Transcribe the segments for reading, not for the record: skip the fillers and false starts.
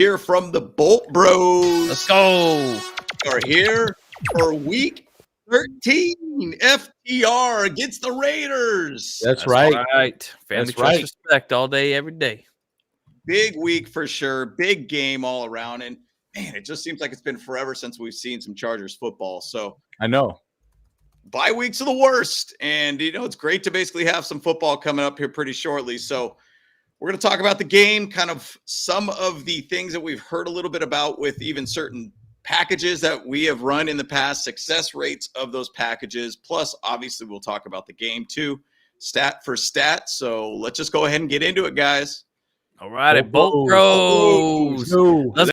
Here from the Bolt Bros. Let's go. We're here for Week 13. FTR against the Raiders. That's right. Family That's trust right. respect all day, every day. Big week for sure. Big game all around. And man, it just seems like it's been forever since we've seen some Chargers football. So I know. bye weeks are the worst. And, it's great to basically have some football coming up here pretty shortly. So we're going to talk about the game, kind of some of the things that we've heard a little bit about with even certain packages that we have run in the past, success rates of those packages. Plus, obviously, we'll talk about the game too, stat for stat. So let's just go ahead and get into it, guys. All right, at Bolt Bros. What's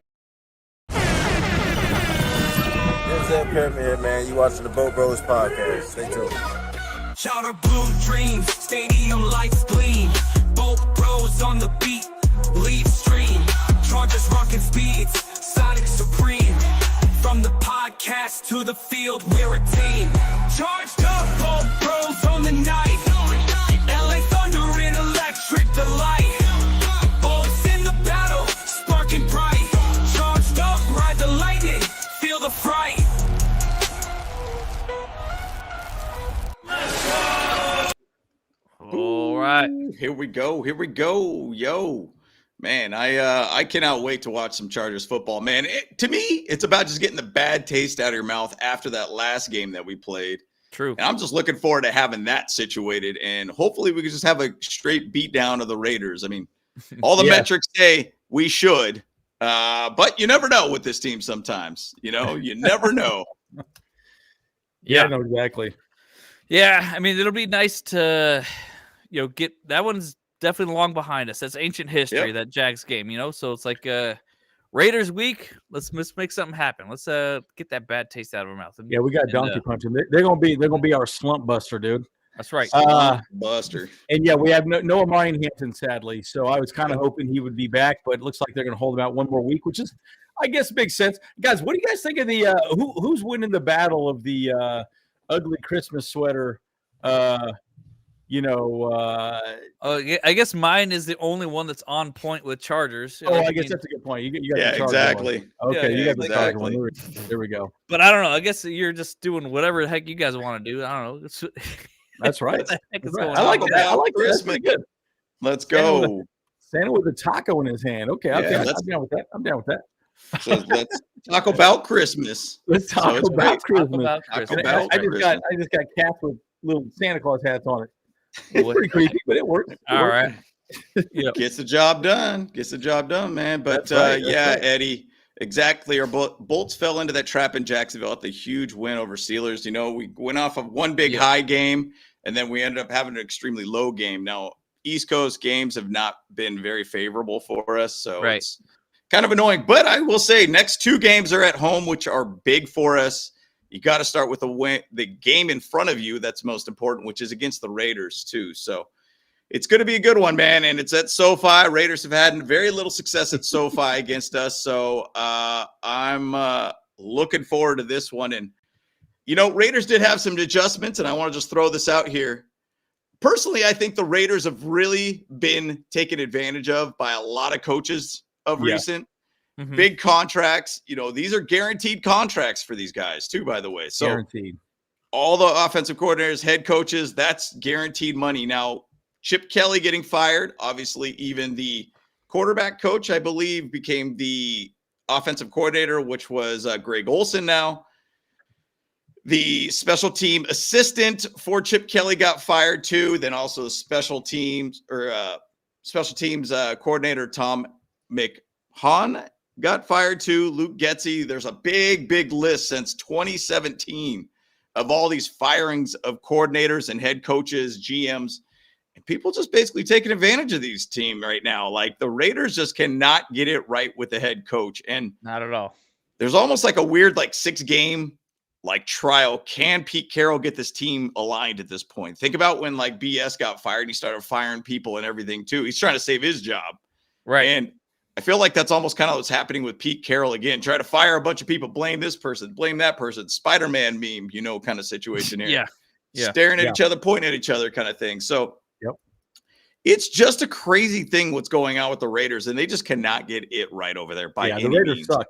up, Kermit here, man? You watching the Bolt Bros podcast. Stay tuned. Shout out blue dreams, stadium lights gleam. Bolt Bros on the beat, lead stream. Chargers rocking speeds, Sonic Supreme. From the podcast to the field, we're a team. Charged up, Bolt Bros on the night. LA Thunder in electric delight. Bolts in the battle, sparking bright. Charged up, ride the lightning, feel the fright. All right. Here we go. Yo, man, I cannot wait to watch some Chargers football, man. To me, it's about just getting the bad taste out of your mouth after that last game that we played. True. And I'm just looking forward to having that situated. And hopefully we can just have a straight beat down of the Raiders. I mean, all the metrics say we should, but you never know with this team sometimes. You never know. Yeah, no, exactly. Yeah, I mean, it'll be nice to, get that one's definitely long behind us. That's ancient history, that Jags game, So it's like Raiders week. Let's make something happen. Let's get that bad taste out of our mouth. Yeah, we got donkey punching. They're gonna be our slump buster, dude. That's right. Buster. And yeah, we have no Omarion Hampton, sadly. So I was kind of hoping he would be back, but it looks like they're gonna hold him out one more week, which is, I guess, makes sense. Guys, what do you guys think of the who's winning the battle of the ugly Christmas sweater? I guess mine is the only one that's on point with Chargers. I guess that's a good point. You got the Charger exactly. One. Okay, you got the Charger exactly. one. There we go. But I don't know. I guess you're just doing whatever the heck you guys want to do. I don't know. That's right. What the heck is Right. going I like on? that. I like Christmas. that. That's pretty good. Let's go. Santa with a taco in his hand. Okay, I'm down with that. I'm down with that. So let's talk about Christmas. Let's talk about Christmas. Talk about I just got cats with little Santa Claus hats on it. It's pretty creepy, but it works. All right. Gets the job done. Man. But That's right. Eddie, exactly. Our Bolts fell into that trap in Jacksonville at the huge win over Steelers. We went off of one big high game, and then we ended up having an extremely low game. Now, East Coast games have not been very favorable for us, so it's kind of annoying. But I will say, next two games are at home, which are big for us. You got to start with the game in front of you that's most important, which is against the Raiders too. So it's going to be a good one, man. And it's at SoFi. Raiders have had very little success at SoFi against us. So I'm looking forward to this one. And, Raiders did have some adjustments, and I want to just throw this out here. Personally, I think the Raiders have really been taken advantage of by a lot of coaches of recent. Mm-hmm. Big contracts. These are guaranteed contracts for these guys too, by the way. So Guaranteed. All the offensive coordinators, head coaches, that's guaranteed money. Now, Chip Kelly getting fired, obviously even the quarterback coach, I believe, became the offensive coordinator, which was Greg Olson now. The special team assistant for Chip Kelly got fired too. Then also special teams coordinator Tom McConkey got fired too. Luke Getsy. There's a big list since 2017 of all these firings of coordinators and head coaches, GMs, and people just basically taking advantage of these teams right now. Like the Raiders just cannot get it right with the head coach. And Not at all. there's almost like a weird 6-game trial. Can Pete Carroll get this team aligned at this point? Think about when BS got fired and he started firing people and everything too. He's trying to save his job. Right. And I feel like that's almost kind of what's happening with Pete Carroll again. Try to fire a bunch of people, blame this person, blame that person, Spider-Man meme, kind of situation here. Yeah. Staring at each other, pointing at each other kind of thing. So It's just a crazy thing what's going on with the Raiders, and they just cannot get it right over there by any the Raiders means. suck.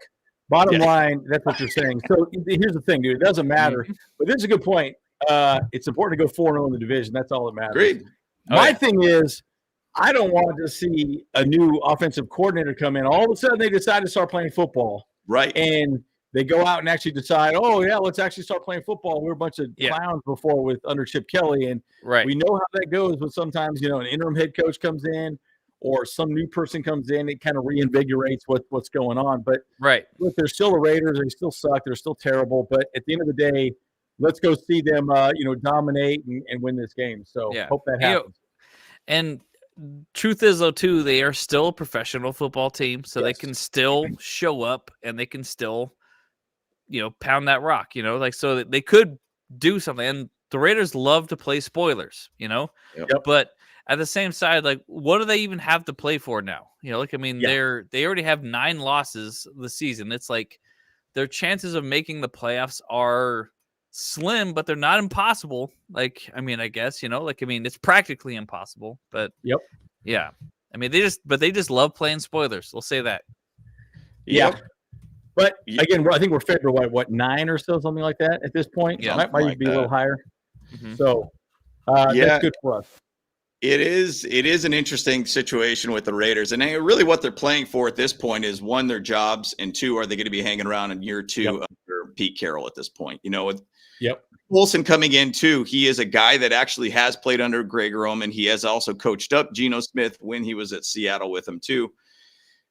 Bottom line, that's what you're saying. So here's the thing, dude. It doesn't matter. But this is a good point. It's important to go 4-0 in the division. That's all that matters. Agreed. My thing is, I don't want to see a new offensive coordinator come in. All of a sudden, they decide to start playing football. Right. And they go out and actually decide, oh, yeah, let's actually start playing football. We were a bunch of clowns before under Chip Kelly. And we know how that goes. But sometimes, an interim head coach comes in or some new person comes in. It kind of reinvigorates what's going on. But look, they're still the Raiders. They still suck. They're still terrible. But at the end of the day, let's go see them, dominate and win this game. So hope that happens. And truth is, though, too, they are still a professional football team, so they can still show up and they can still, pound that rock. So that they could do something. And the Raiders love to play spoilers. But at the same side, like, what do they even have to play for now? They already have 9 losses this season. It's like their chances of making the playoffs are slim, but they're not impossible. I guess, it's practically impossible, but they just love playing spoilers. We'll say that. But again, I think we're favored by 9 or so, something like that at this point. Might be a little higher. So that's good for us. It is an interesting situation with the Raiders, and really what they're playing for at this point is 1, their jobs, and 2, are they going to be hanging around in year 2 under Pete Carroll at this point? With Wilson coming in too, he is a guy that actually has played under Greg Roman. He has also coached up Geno Smith when he was at Seattle with him too.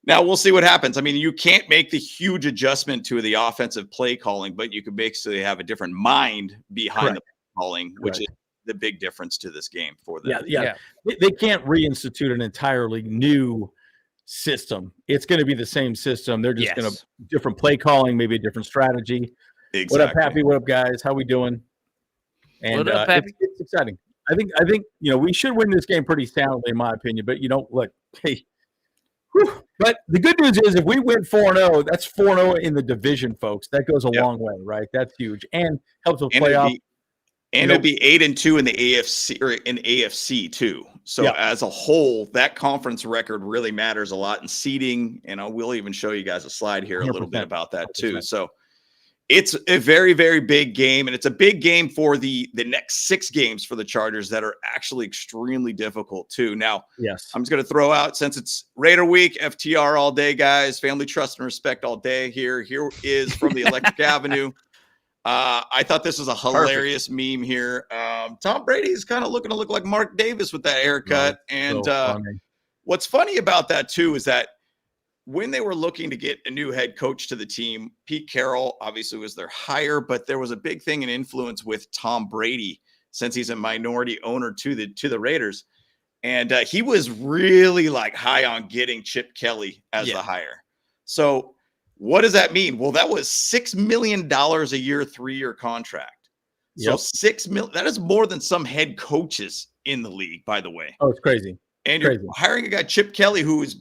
Now we'll see what happens. You can't make the huge adjustment to the offensive play calling, but you could basically have a different mind behind the calling, which is the big difference to this game for them. They can't reinstitute an entirely new system. It's going to be the same system. They're just going to different play calling, maybe a different strategy. Exactly. What up, Pappy? What up, guys? How we doing? And what up, Pappy? It's exciting. I think we should win this game pretty soundly, in my opinion. But look, hey. But the good news is, if we win 4-0, that's 4-0 in the division, folks. That goes a long way, right? That's huge and helps with playoff. It'd be 8-2 in the AFC or in AFC too. So as a whole, that conference record really matters a lot in seeding. And I will even show you guys a slide here, a little bit about that too. So it's a very, very big game, and it's a big game for the next 6 games for the Chargers that are actually extremely difficult too. Now, I'm just going to throw out, since it's Raider Week, FTR all day, guys. Family, trust, and respect all day here. Here is from the Electric Avenue. I thought this was a hilarious meme here. Tom Brady is kind of looking to look like Mark Davis with that haircut. And what's funny about that too is that when they were looking to get a new head coach to the team, Pete Carroll obviously was their hire, but there was a big thing in influence with Tom Brady, since he's a minority owner to the Raiders. And he was really high on getting Chip Kelly as the hire. So what does that mean? Well, that was $6 million a year, 3-year contract. So $6 million, that is more than some head coaches in the league, by the way. Oh, it's crazy. And you're hiring a guy, Chip Kelly, who has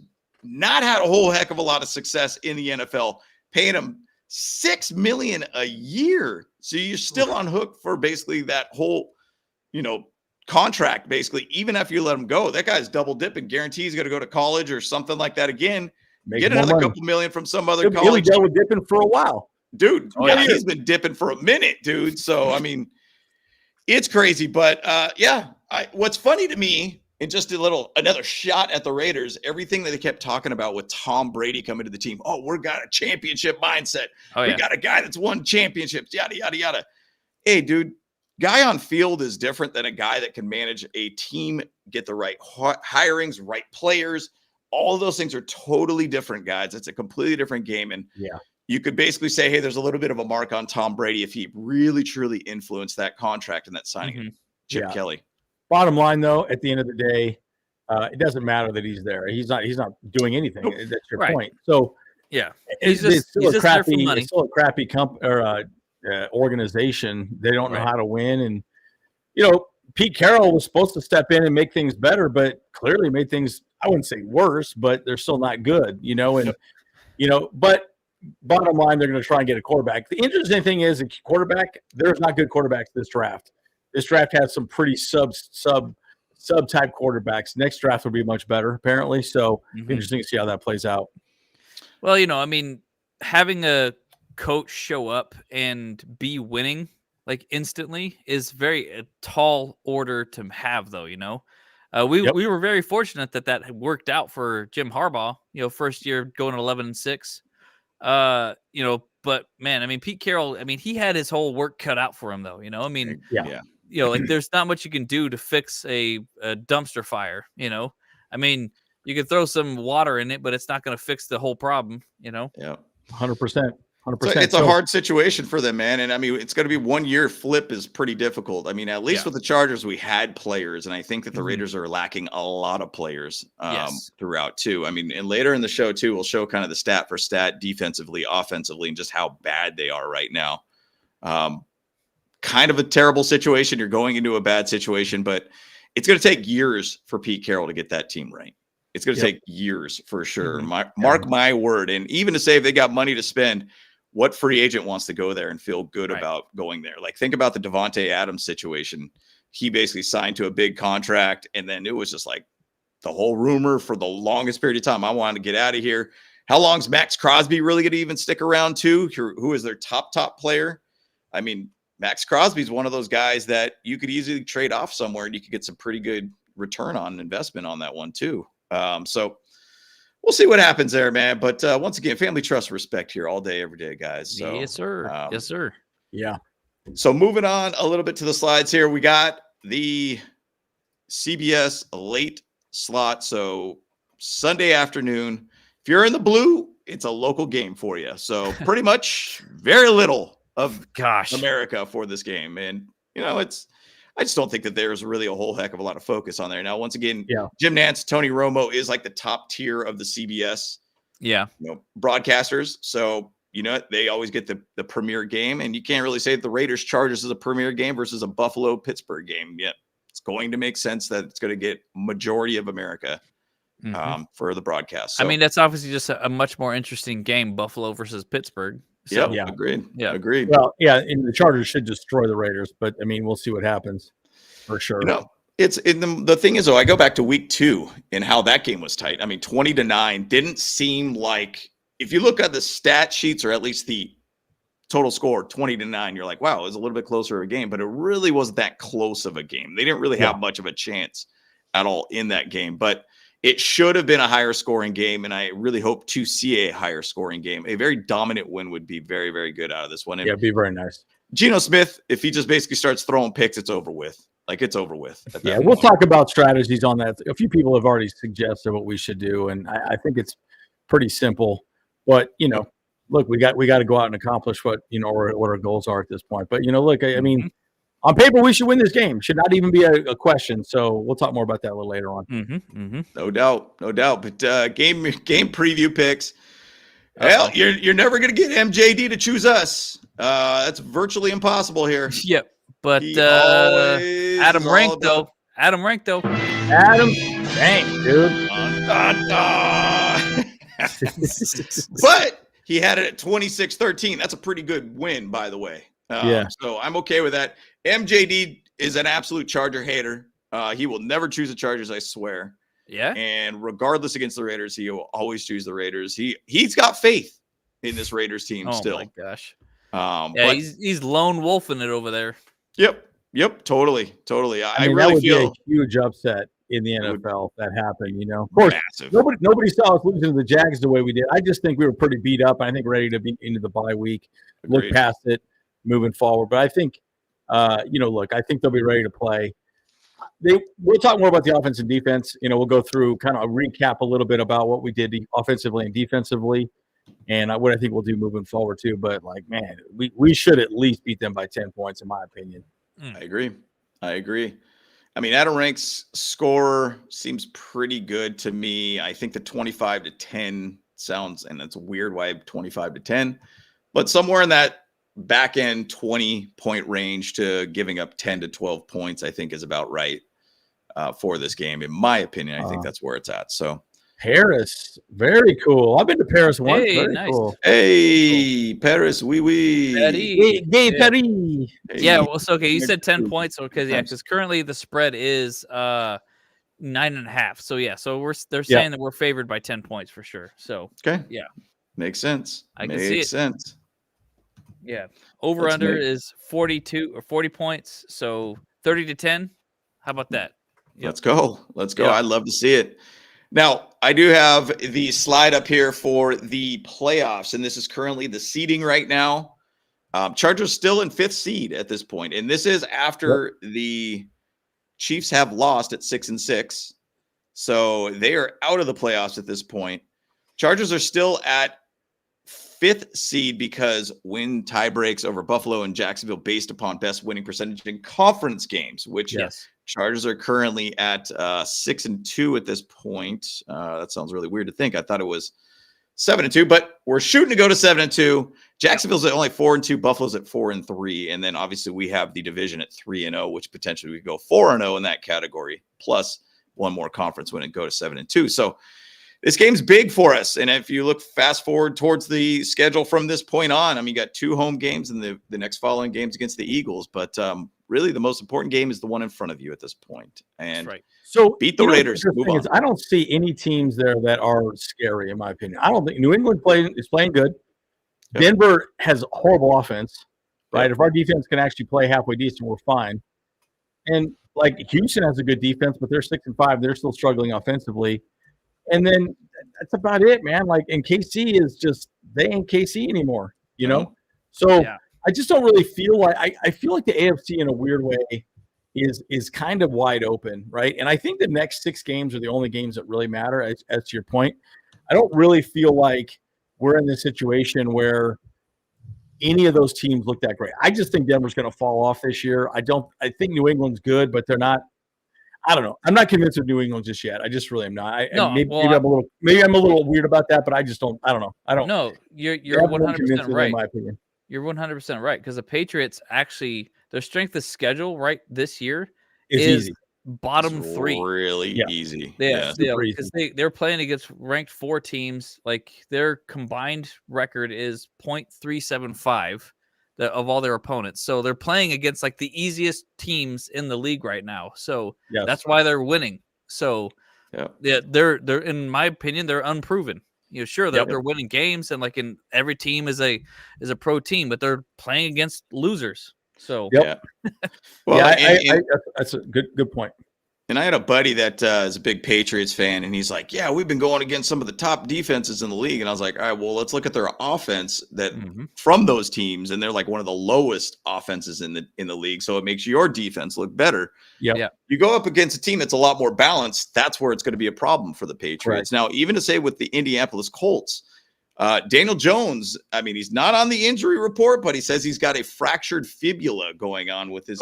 not had a whole heck of a lot of success in the NFL, paying him $6 million a year. So you're still on hook for basically that whole, contract, basically, even after you let him go. That guy's double dipping, guarantees he's going to go to college or something like that again. Get another couple million from some other college. He'll be double dipping for a while. Dude, he's been dipping for a minute, dude. So, it's crazy. But, what's funny to me, and just another shot at the Raiders, everything that they kept talking about with Tom Brady coming to the team. Oh, we've got a championship mindset. We got a guy that's won championships, yada, yada, yada. Hey, dude, guy on field is different than a guy that can manage a team, get the right hirings, right players. All of those things are totally different, guys. It's a completely different game. And you could basically say, hey, there's a little bit of a mark on Tom Brady if he really, truly influenced that contract and that signing of Chip Kelly. Bottom line, though, at the end of the day, it doesn't matter that he's there. He's not doing anything. Nope. That's your point. So it's still a crappy organization. They don't know how to win, and Pete Carroll was supposed to step in and make things better, but clearly made things, I wouldn't say worse, but they're still not good. But bottom line, they're going to try and get a quarterback. The interesting thing is, a quarterback, there's not good quarterbacks this draft. This draft has some pretty sub sub-type quarterbacks. Next draft will be much better, apparently. So interesting to see how that plays out. Well, I mean, having a coach show up and be winning like instantly is a tall order to have, though. We were very fortunate that worked out for Jim Harbaugh. First year going 11-6. But man, I mean, Pete Carroll. I mean, he had his whole work cut out for him, though. I mean, like there's not much you can do to fix a dumpster fire. I mean, you could throw some water in it, but it's not going to fix the whole problem. Yeah, 100%. So it's a hard situation for them, man. And I mean, it's going to be 1 year flip is pretty difficult. I mean, at least with the Chargers, we had players, and I think that the Raiders are lacking a lot of players throughout too. I mean, and later in the show too, we'll show kind of the stat for stat defensively, offensively, and just how bad they are right now. Kind of a terrible situation. You're going into a bad situation, but it's going to take years for Pete Carroll to get that team right. It's going to take years for sure. Mark my word. And even to say if they got money to spend, what free agent wants to go there and feel good about going there? Like, think about the Devontae Adams situation. He basically signed to a big contract, and then it was just like the whole rumor for the longest period of time. I wanted to get out of here. How long is Maxx Crosby really going to even stick around too? Who is their top player? I mean, Maxx Crosby is one of those guys that you could easily trade off somewhere, and you could get some pretty good return on investment on that one too. So we'll see what happens there, man. But once again, family trust respect here all day, every day, guys. So, yes, sir. Yes, sir. Yeah. So moving on a little bit to the slides here, we got the CBS late slot. So Sunday afternoon, if you're in the blue, it's a local game for you. So pretty much very little of America for this game. And, I just don't think that there's really a whole heck of a lot of focus on there. Now, once again, Jim Nantz, Tony Romo is like the top tier of the CBS broadcasters. So, they always get the premier game, and you can't really say that the Raiders Chargers is a premier game versus a Buffalo Pittsburgh game. Yeah, it's going to make sense that it's going to get majority of America for the broadcast. So, I mean, that's obviously just a much more interesting game, Buffalo versus Pittsburgh. So, agreed. Yeah, agreed. Well, and the Chargers should destroy the Raiders, but I mean, we'll see what happens for sure. It's in the thing is, though, I go back to week 2 and how that game was tight. I mean, 20-9 didn't seem like, if you look at the stat sheets or at least the total score, 20-9, you're like, wow, it was a little bit closer of a game, but it really wasn't that close of a game. They didn't really have much of a chance at all in that game, but it should have been a higher scoring game, and I really hope to see a higher scoring game. A very dominant win would be very, very good out of this one. And it'd be very nice. Geno Smith, if he just basically starts throwing picks, it's over with. Like, it's over with. We'll talk about strategies on that. A few people have already suggested what we should do, and I think it's pretty simple. But, look, we got to go out and accomplish what our goals are at this point. But, look, I mean, on paper, we should win this game. Should not even be a question. So we'll talk more about that a little later on. No doubt. But game preview picks. Hell, you're never going to get MJD to choose us. That's virtually impossible here. Yep. But Adam Rank, though. Adam, dang, dude. But he had it at 26-13. That's a pretty good win, by the way. So I'm okay with that. MJD is an absolute Charger hater. He will never choose the Chargers, I swear. Yeah. And regardless against the Raiders, he will always choose the Raiders. He's got faith in this Raiders team still. Oh my gosh. But he's lone wolfing it over there. Yep. Totally. I mean, really that would feel be a huge upset in the NFL if that happened. Of course, massive. Nobody saw us losing to the Jags the way we did. I just think we were pretty beat up. I think ready to be into the bye week. Agreed. Look past it, moving forward. But I think, look, I think they'll be ready to play. We'll talk more about the offense and defense. We'll go through kind of a recap a little bit about what we did offensively and defensively, and what I think we'll do moving forward too. But man, we should at least beat them by 10 points, in my opinion. I agree. I mean, Adam Rank's score seems pretty good to me. I think the 25-10 sounds, and it's weird why 25-10, but somewhere in that back end 20-point range to giving up 10 to 12 points, I think is about right for this game. In my opinion, I think that's where it's at. So Paris, very cool. I've been to Paris once. Hey, very nice. cool. Hey, Paris, oui. Hey, Paris. Yeah, well, so okay, you said 10 points, because currently the spread is 9.5. So yeah, so they're saying that we're favored by 10 points for sure. So okay, yeah, makes sense. I can see it. Sense. Yeah, over under is 42 or 40 points. So 30-10. How about that? Yep. Let's go. Yep. I'd love to see it. Now, I do have the slide up here for the playoffs, and this is currently the seeding right now. Chargers still in 5th seed at this point, and this is after the Chiefs have lost at 6-6, so they are out of the playoffs at this point. Chargers are still at 5th seed because win tie breaks over Buffalo and Jacksonville based upon best winning percentage in conference games, which Chargers are currently at 6-2 at this point. That sounds really weird to think. I thought it was 7-2, but we're shooting to go to 7-2. Jacksonville's at only 4-2. Buffalo's at 4-3. And then obviously we have the division at 3-0, which potentially we go 4-0 in that category, plus one more conference win and go to 7-2. So this game's big for us. And if you look fast forward towards the schedule from this point on, I mean, you got 2 home games and the next following games against the Eagles. But really the most important game is the one in front of you at this point. And so beat the Raiders. Move on. I don't see any teams there that are scary, in my opinion. I don't think New England is playing good. Yep. Denver has horrible offense, right? Yep. If our defense can actually play halfway decent, we're fine. And like Houston has a good defense, but they're 6-5. They're still struggling offensively. And then that's about it, man. Like, and KC is just, they ain't KC anymore, you know? So I just don't really feel like, I feel like the AFC in a weird way is kind of wide open, right? And I think the next 6 games are the only games that really matter, as to your point. I don't really feel like we're in this situation where any of those teams look that great. I just think Denver's going to fall off this year. I think New England's good, but they're not. I don't know. I'm not convinced of New England just yet. I just really am not. Maybe I'm a little weird about that, but I just don't. I don't know. I don't. No, you're 100% right. In my opinion, you're 100% right, because the Patriots actually, their strength of schedule right this year is easy. Bottom 3. Really easy. Yeah, because they're playing against ranked 4 teams. Like, their combined record is .375 of all their opponents. So they're playing against like the easiest teams in the league right now. So that's why they're winning. So they're in my opinion, they're unproven. You know, sure, they're winning games, and like in every team is a pro team, but they're playing against losers. So that's a good point. And I had a buddy that is a big Patriots fan, and he's like, yeah, we've been going against some of the top defenses in the league. And I was like, all right, well, let's look at their offense that from those teams, and they're like one of the lowest offenses in the league. So it makes your defense look better. Yeah. You go up against a team that's a lot more balanced, that's where it's going to be a problem for the Patriots. Right. Now, even to say with the Indianapolis Colts, Daniel Jones, I mean, he's not on the injury report, but he says he's got a fractured fibula going on with his.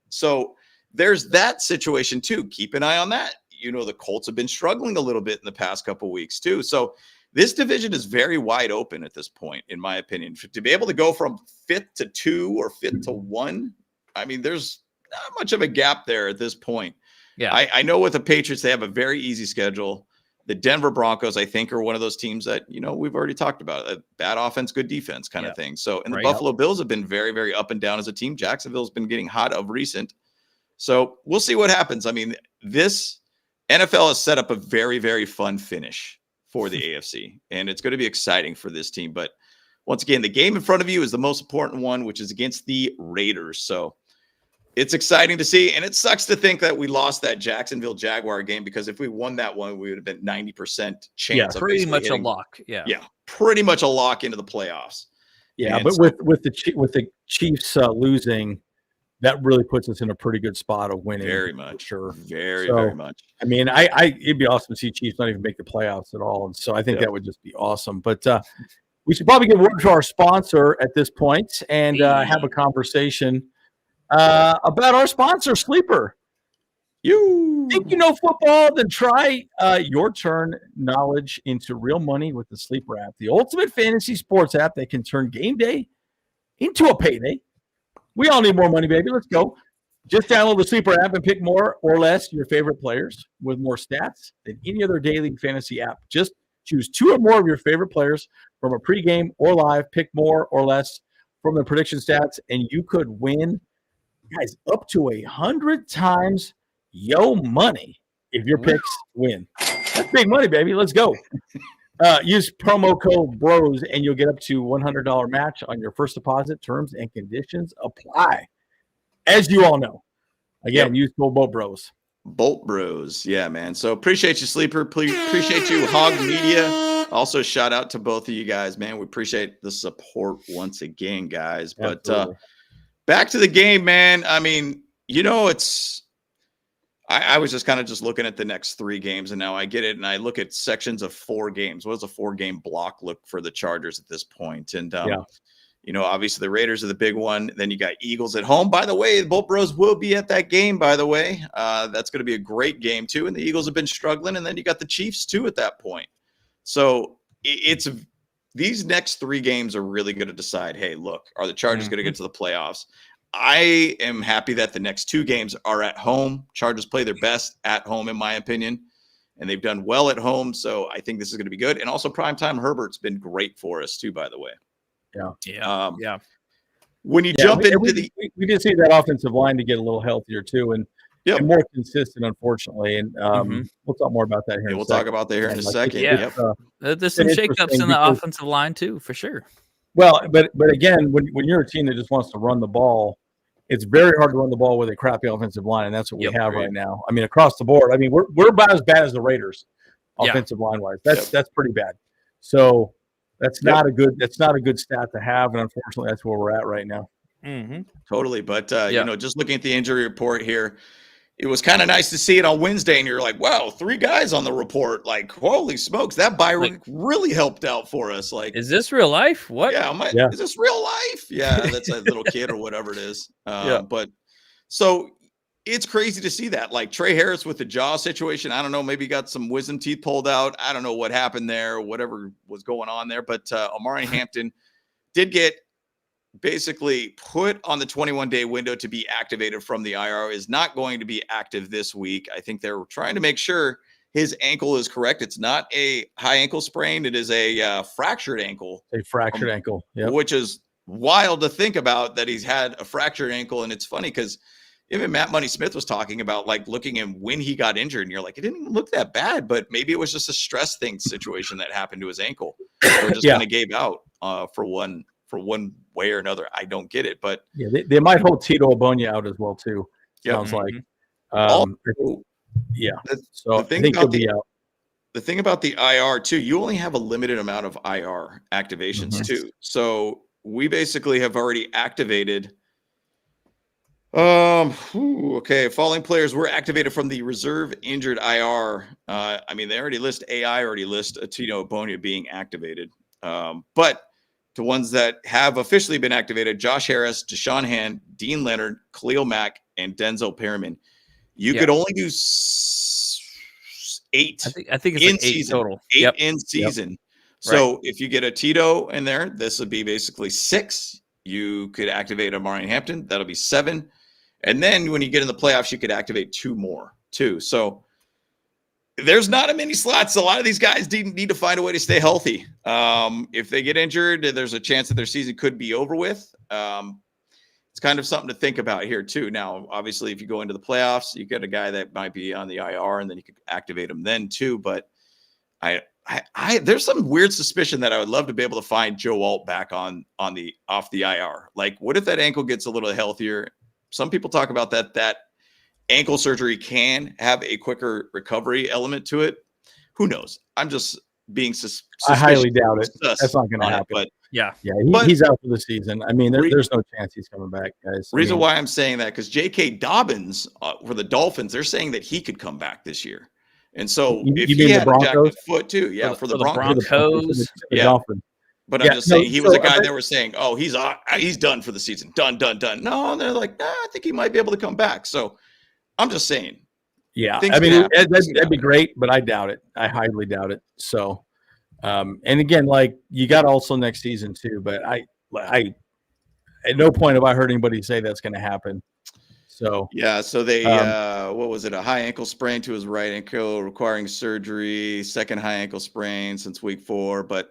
So there's that situation too. Keep an eye on that. You know, the Colts have been struggling a little bit in the past couple of weeks too. So this division is very wide open at this point, in my opinion. To be able to go from 5th to 2 or 5th to 1, I mean, there's not much of a gap there at this point. Yeah, I know with the Patriots, they have a very easy schedule. The Denver Broncos, I think, are one of those teams that, you know, we've already talked about, a bad offense, good defense kind of thing. So, and the Buffalo Bills have been very, very up and down as a team. Jacksonville's been getting hot of recent. So we'll see what happens. I mean, this NFL has set up a very, very fun finish for the AFC, and it's going to be exciting for this team. But once again, the game in front of you is the most important one, which is against the Raiders. So it's exciting to see, and it sucks to think that we lost that Jacksonville Jaguar game, because if we won that one, we would have been 90% chance. Of pretty much a lock. Yeah, pretty much a lock into the playoffs. Yeah, and but so, with the Chiefs losing, that really puts us in a pretty good spot of winning. Very much, sure. Very much. I mean, it'd be awesome to see Chiefs not even make the playoffs at all, and so I think that would just be awesome. But we should probably give word to our sponsor at this point and have a conversation about our sponsor, Sleeper. You think you know football? Then try your turn knowledge into real money with the Sleeper app, the ultimate fantasy sports app that can turn game day into a payday. We all need more money, baby. Let's go. Just download the Sleeper app and pick more or less your favorite players with more stats than any other daily fantasy app. Just choose 2 or more of your favorite players from a pregame or live. Pick more or less from the prediction stats, and you could win, guys, up to 100 times your money if your picks win. That's big money, baby. Let's go. Use promo code BROS and you'll get up to $100 match on your first deposit. Terms and conditions apply. As you all know. Again, use code BOLTBROS. Bolt Bros. Yeah, man. So appreciate you, Sleeper. Please appreciate you, Hog Media. Also, shout out to both of you guys, man. We appreciate the support once again, guys. But back to the game, man. I mean, I was just kind of just looking at the next 3 games, and now I get it. And I look at sections of 4 games. What does a 4-game block look for the Chargers at this point? And, obviously the Raiders are the big one. Then you got Eagles at home. By the way, the Bolt Bros will be at that game, by the way. That's going to be a great game, too. And the Eagles have been struggling. And then you got the Chiefs, too, at that point. So these next 3 games are really going to decide, hey, look, are the Chargers going to get to the playoffs? I am happy that the next 2 games are at home. Chargers play their best at home, in my opinion, and they've done well at home. So I think this is going to be good. And also primetime Herbert's been great for us too, by the way. Yeah. When you jump into we did see that offensive line to get a little healthier too, and more consistent, unfortunately. And we'll talk more about that here. We'll talk about that here in a second. There's some shakeups in the offensive line too, for sure. Well, but again, when you're a team that just wants to run the ball, it's very hard to run the ball with a crappy offensive line, and that's what we have right now. I mean, across the board. I mean, we're about as bad as the Raiders, offensive line wise. That's pretty bad. So that's not a good stat to have, and unfortunately, that's where we're at right now. Totally, but just looking at the injury report here, it was kind of nice to see it on Wednesday, and you're like, wow, 3 guys on the report. Like, holy smokes, that bye week really helped out for us. Like, is this real life? What? Is this real life? Yeah, that's a little kid or whatever it is. But so it's crazy to see that. Like Trey Harris with the jaw situation. I don't know, maybe got some wisdom teeth pulled out. I don't know what happened there, whatever was going on there. But Omarion Hampton did get basically put on the 21-day window to be activated from the IR, is not going to be active this week. I think they're trying to make sure his ankle is correct. It's not a high ankle sprain. It is a fractured ankle. A fractured ankle, which is wild to think about, that he's had a fractured ankle. And it's funny because even Matt Money Smith was talking about like looking at when he got injured, and you're like, it didn't even look that bad, but maybe it was just a stress thing situation that happened to his ankle. Or just kind of gave out for one way or another. I don't get it, but they might hold Tito Abonia out as well too. Sounds like. So the thing about the IR too, you only have a limited amount of IR activations too. So we basically have already activated. Falling players were activated from the reserve injured IR. I mean, they already list Tito Abonia being activated. But the ones that have officially been activated: Josh Harris, Deshaun Hand, Dean Leonard, Khalil Mack, and Denzel Perriman. You could only do 8. I think it's like 8 total. 8 in season. So if you get a Tito in there, this would be basically 6. You could activate Omarion Hampton. That'll be 7. And then when you get in the playoffs, you could activate 2 more too. So there's not many slots. A lot of these guys need to find a way to stay healthy. If they get injured, there's a chance that their season could be over with. It's kind of something to think about here too. Now, obviously, if you go into the playoffs, you get a guy that might be on the IR, and then you could activate him then too. But I there's some weird suspicion that I would love to be able to find Joe Alt back off the IR. Like, what if that ankle gets a little healthier? Some people talk about that ankle surgery can have a quicker recovery element to it. Who knows? I'm just being suspicious. I highly doubt it. That's not going to happen. But he's out for the season. I mean, there's no chance he's coming back, guys. Reason why I'm saying that, because J.K. Dobbins for the Dolphins, they're saying that he could come back this year. And so if he had a jacked foot too, for the Broncos. But I'm just saying he was a guy that were saying, oh, he's done for the season. Done. No, and they're like, nah, I think he might be able to come back. So I'm just saying. Yeah, I mean, that'd be great, but I doubt it. I highly doubt it. So, and again, like, you got also next season too, but I at no point have I heard anybody say that's going to happen. So so they what was it? A high ankle sprain to his right ankle, requiring surgery. Second high ankle sprain since week 4. But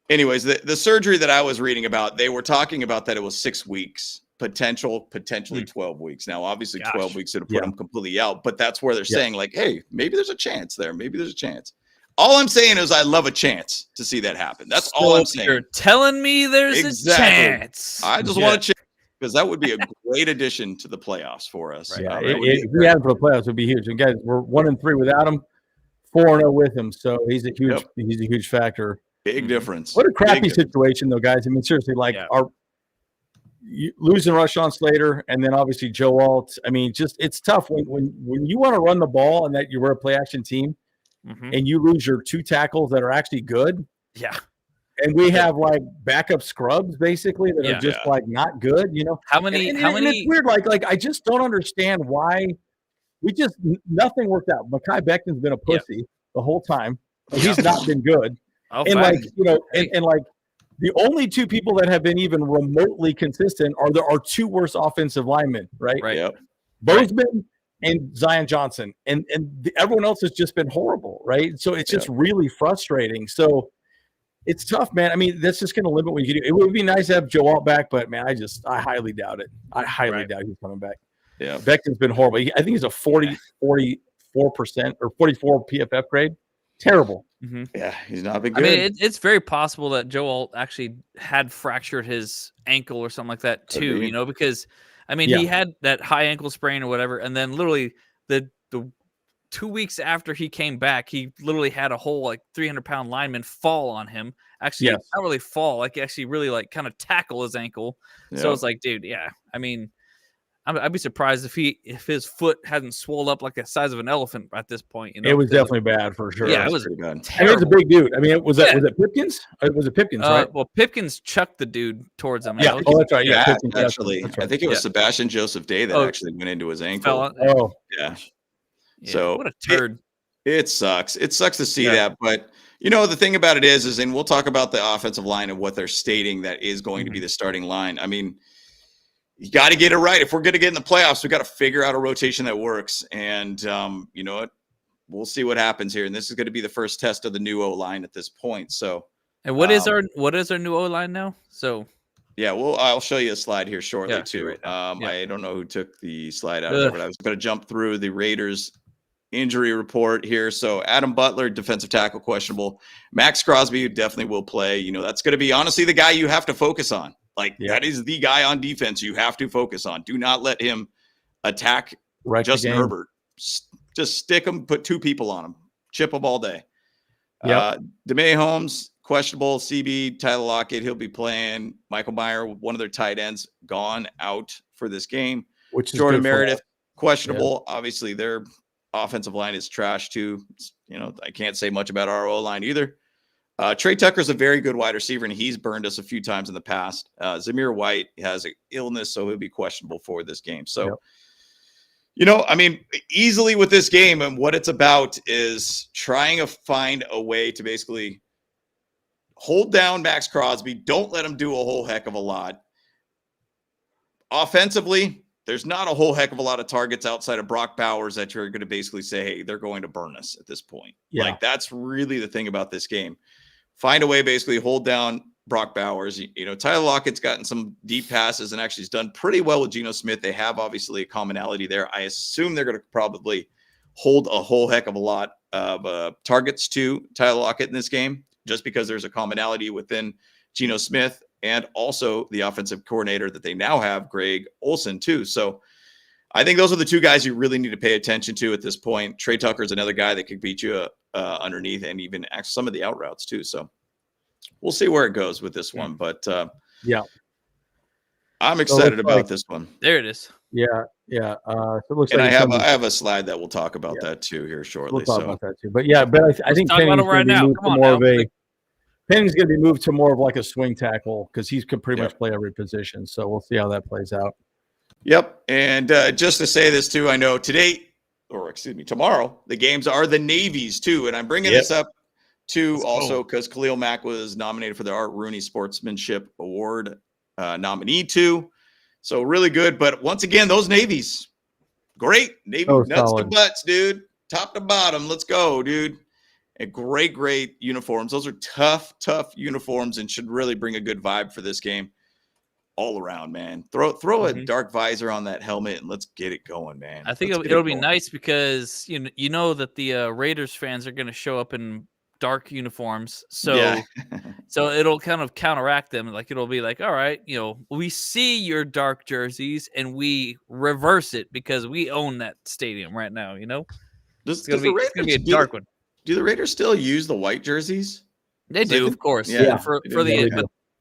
anyways, the surgery that I was reading about, they were talking about that it was 6 weeks. potentially 12 weeks. Now, obviously, 12 weeks would have put him completely out, but that's where they're saying, like, hey, maybe there's a chance there. Maybe there's a chance. All I'm saying is I love a chance to see that happen. That's all I'm saying. You're telling me there's a chance. I just want to check because that would be a great addition to the playoffs for us. Right. Yeah, if we had him for the playoffs, it would be huge. And guys, we're 1-3 without him, 4-0 with him, so he's a huge factor. Big difference. What a crappy situation, though, guys. I mean, seriously, like losing Rashawn Slater and then obviously Joe Alt. I mean, just it's tough when you want to run the ball and that you were a play action team. And you lose your 2 tackles that are actually good. Yeah. And we have like backup scrubs basically that are just like not good, you know. How many and it's weird, like I just don't understand why nothing worked out. Mekhi Becton's been a pussy the whole time. He's not been good. And like, you know, and like the only 2 people that have been even remotely consistent are our 2 worst offensive linemen, right? Right. Yep. Bozeman and Zion Johnson, and everyone else has just been horrible, right? So it's just really frustrating. So it's tough, man. I mean, that's just going to limit what you can do. It would be nice to have Joe Alt back, but man, I highly doubt it. I highly doubt he's coming back. Yeah, Becton's been horrible. I think he's a 44% or 44 PFF grade. Terrible. Mm-hmm. Yeah, he's not been good. I mean, it's very possible that Joe Alt actually had fractured his ankle or something like that too. You know, because I mean, he had that high ankle sprain or whatever, and then literally the 2 weeks after he came back, he literally had a whole like 300-pound lineman fall on him. Actually, not really fall, like actually really like kind of tackle his ankle. Yeah. So it's like, dude, I mean, I'd be surprised if his foot hadn't swelled up like the size of an elephant at this point. You know, it was definitely bad for sure. Yeah, it was pretty bad. I mean, it was a big dude. I mean, was it Pipkins? Was it Pipkins? Right. Well, Pipkins chucked the dude towards him. Yeah. Oh, that's right. Yeah. Pipkins, actually, that's right. I think it was Sebastian Joseph Day that actually went into his ankle. Yeah. So what a turd. It sucks. It sucks to see that, but you know the thing about it is, and we'll talk about the offensive line and what they're stating that is going to be the starting line. I mean, you got to get it right. If we're going to get in the playoffs, we got to figure out a rotation that works. And you know what? We'll see what happens here. And this is going to be the first test of the new O-line at this point. So, and what is our new O-line now? So, yeah, I'll show you a slide here shortly too. I don't know who took the slide out of there, but I was going to jump through the Raiders injury report here. So Adam Butler, defensive tackle, questionable. Maxx Crosby definitely will play. You know, that's going to be honestly the guy you have to focus on. Like that is the guy on defense you have to focus on. Do not let him attack Justin Herbert. Just stick him, put 2 people on him, chip him all day. DeMay Holmes, questionable. CB, Tyler Lockett, he'll be playing. Michael Meyer, one of their tight ends, gone out for this game. Which is Jordan Meredith, questionable. Yeah. Obviously, their offensive line is trash too. You know, I can't say much about our O-line either. Trey Tucker's a very good wide receiver, and he's burned us a few times in the past. Zamir White has an illness, so he'll be questionable for this game. So, you know, I mean, easily with this game, and what it's about is trying to find a way to basically hold down Maxx Crosby. Don't let him do a whole heck of a lot. Offensively, there's not a whole heck of a lot of targets outside of Brock Bowers that you're going to basically say, hey, they're going to burn us at this point. Yeah. Like, that's really the thing about this game. Find a way, basically hold down Brock Bowers. You know, Tyler Lockett's gotten some deep passes and actually has done pretty well with Geno Smith. They have obviously a commonality there. I assume they're going to probably hold a whole heck of a lot of targets to Tyler Lockett in this game, just because there's a commonality within Geno Smith and also the offensive coordinator that they now have, Greg Olsen, too. So I think those are the 2 guys you really need to pay attention to at this point. Trey Tucker's another guy that could beat you underneath and even some of the out routes too. So we'll see where it goes with this one. But I'm excited about this one. There it is. Yeah. So it looks and like I have a slide that we'll talk about that too here shortly. We'll talk about that too. But I think Penning's going to be moved to more of like a swing tackle because he can pretty much play every position. So we'll see how that plays out. Yep. And just to say this too, I know tomorrow, the games are the Navies too. And I'm bringing this up too also because Khalil Mack was nominated for the Art Rooney Sportsmanship Award nominee too. So really good. But once again, those Navies, great. Navy nuts to butts, dude. Top to bottom. Let's go, dude. And great uniforms. Those are tough uniforms and should really bring a good vibe for this game. all around, man. Throw a dark visor on that helmet and let's get it going, man. I think it'll be nice because you know that the Raiders fans are going to show up in dark uniforms, so so it'll kind of counteract them. Like it'll be like, all right, we see your dark jerseys and we reverse it because we own that stadium right now. It's gonna be a dark one. Do the Raiders still use the white jerseys? They do, of course. Yeah,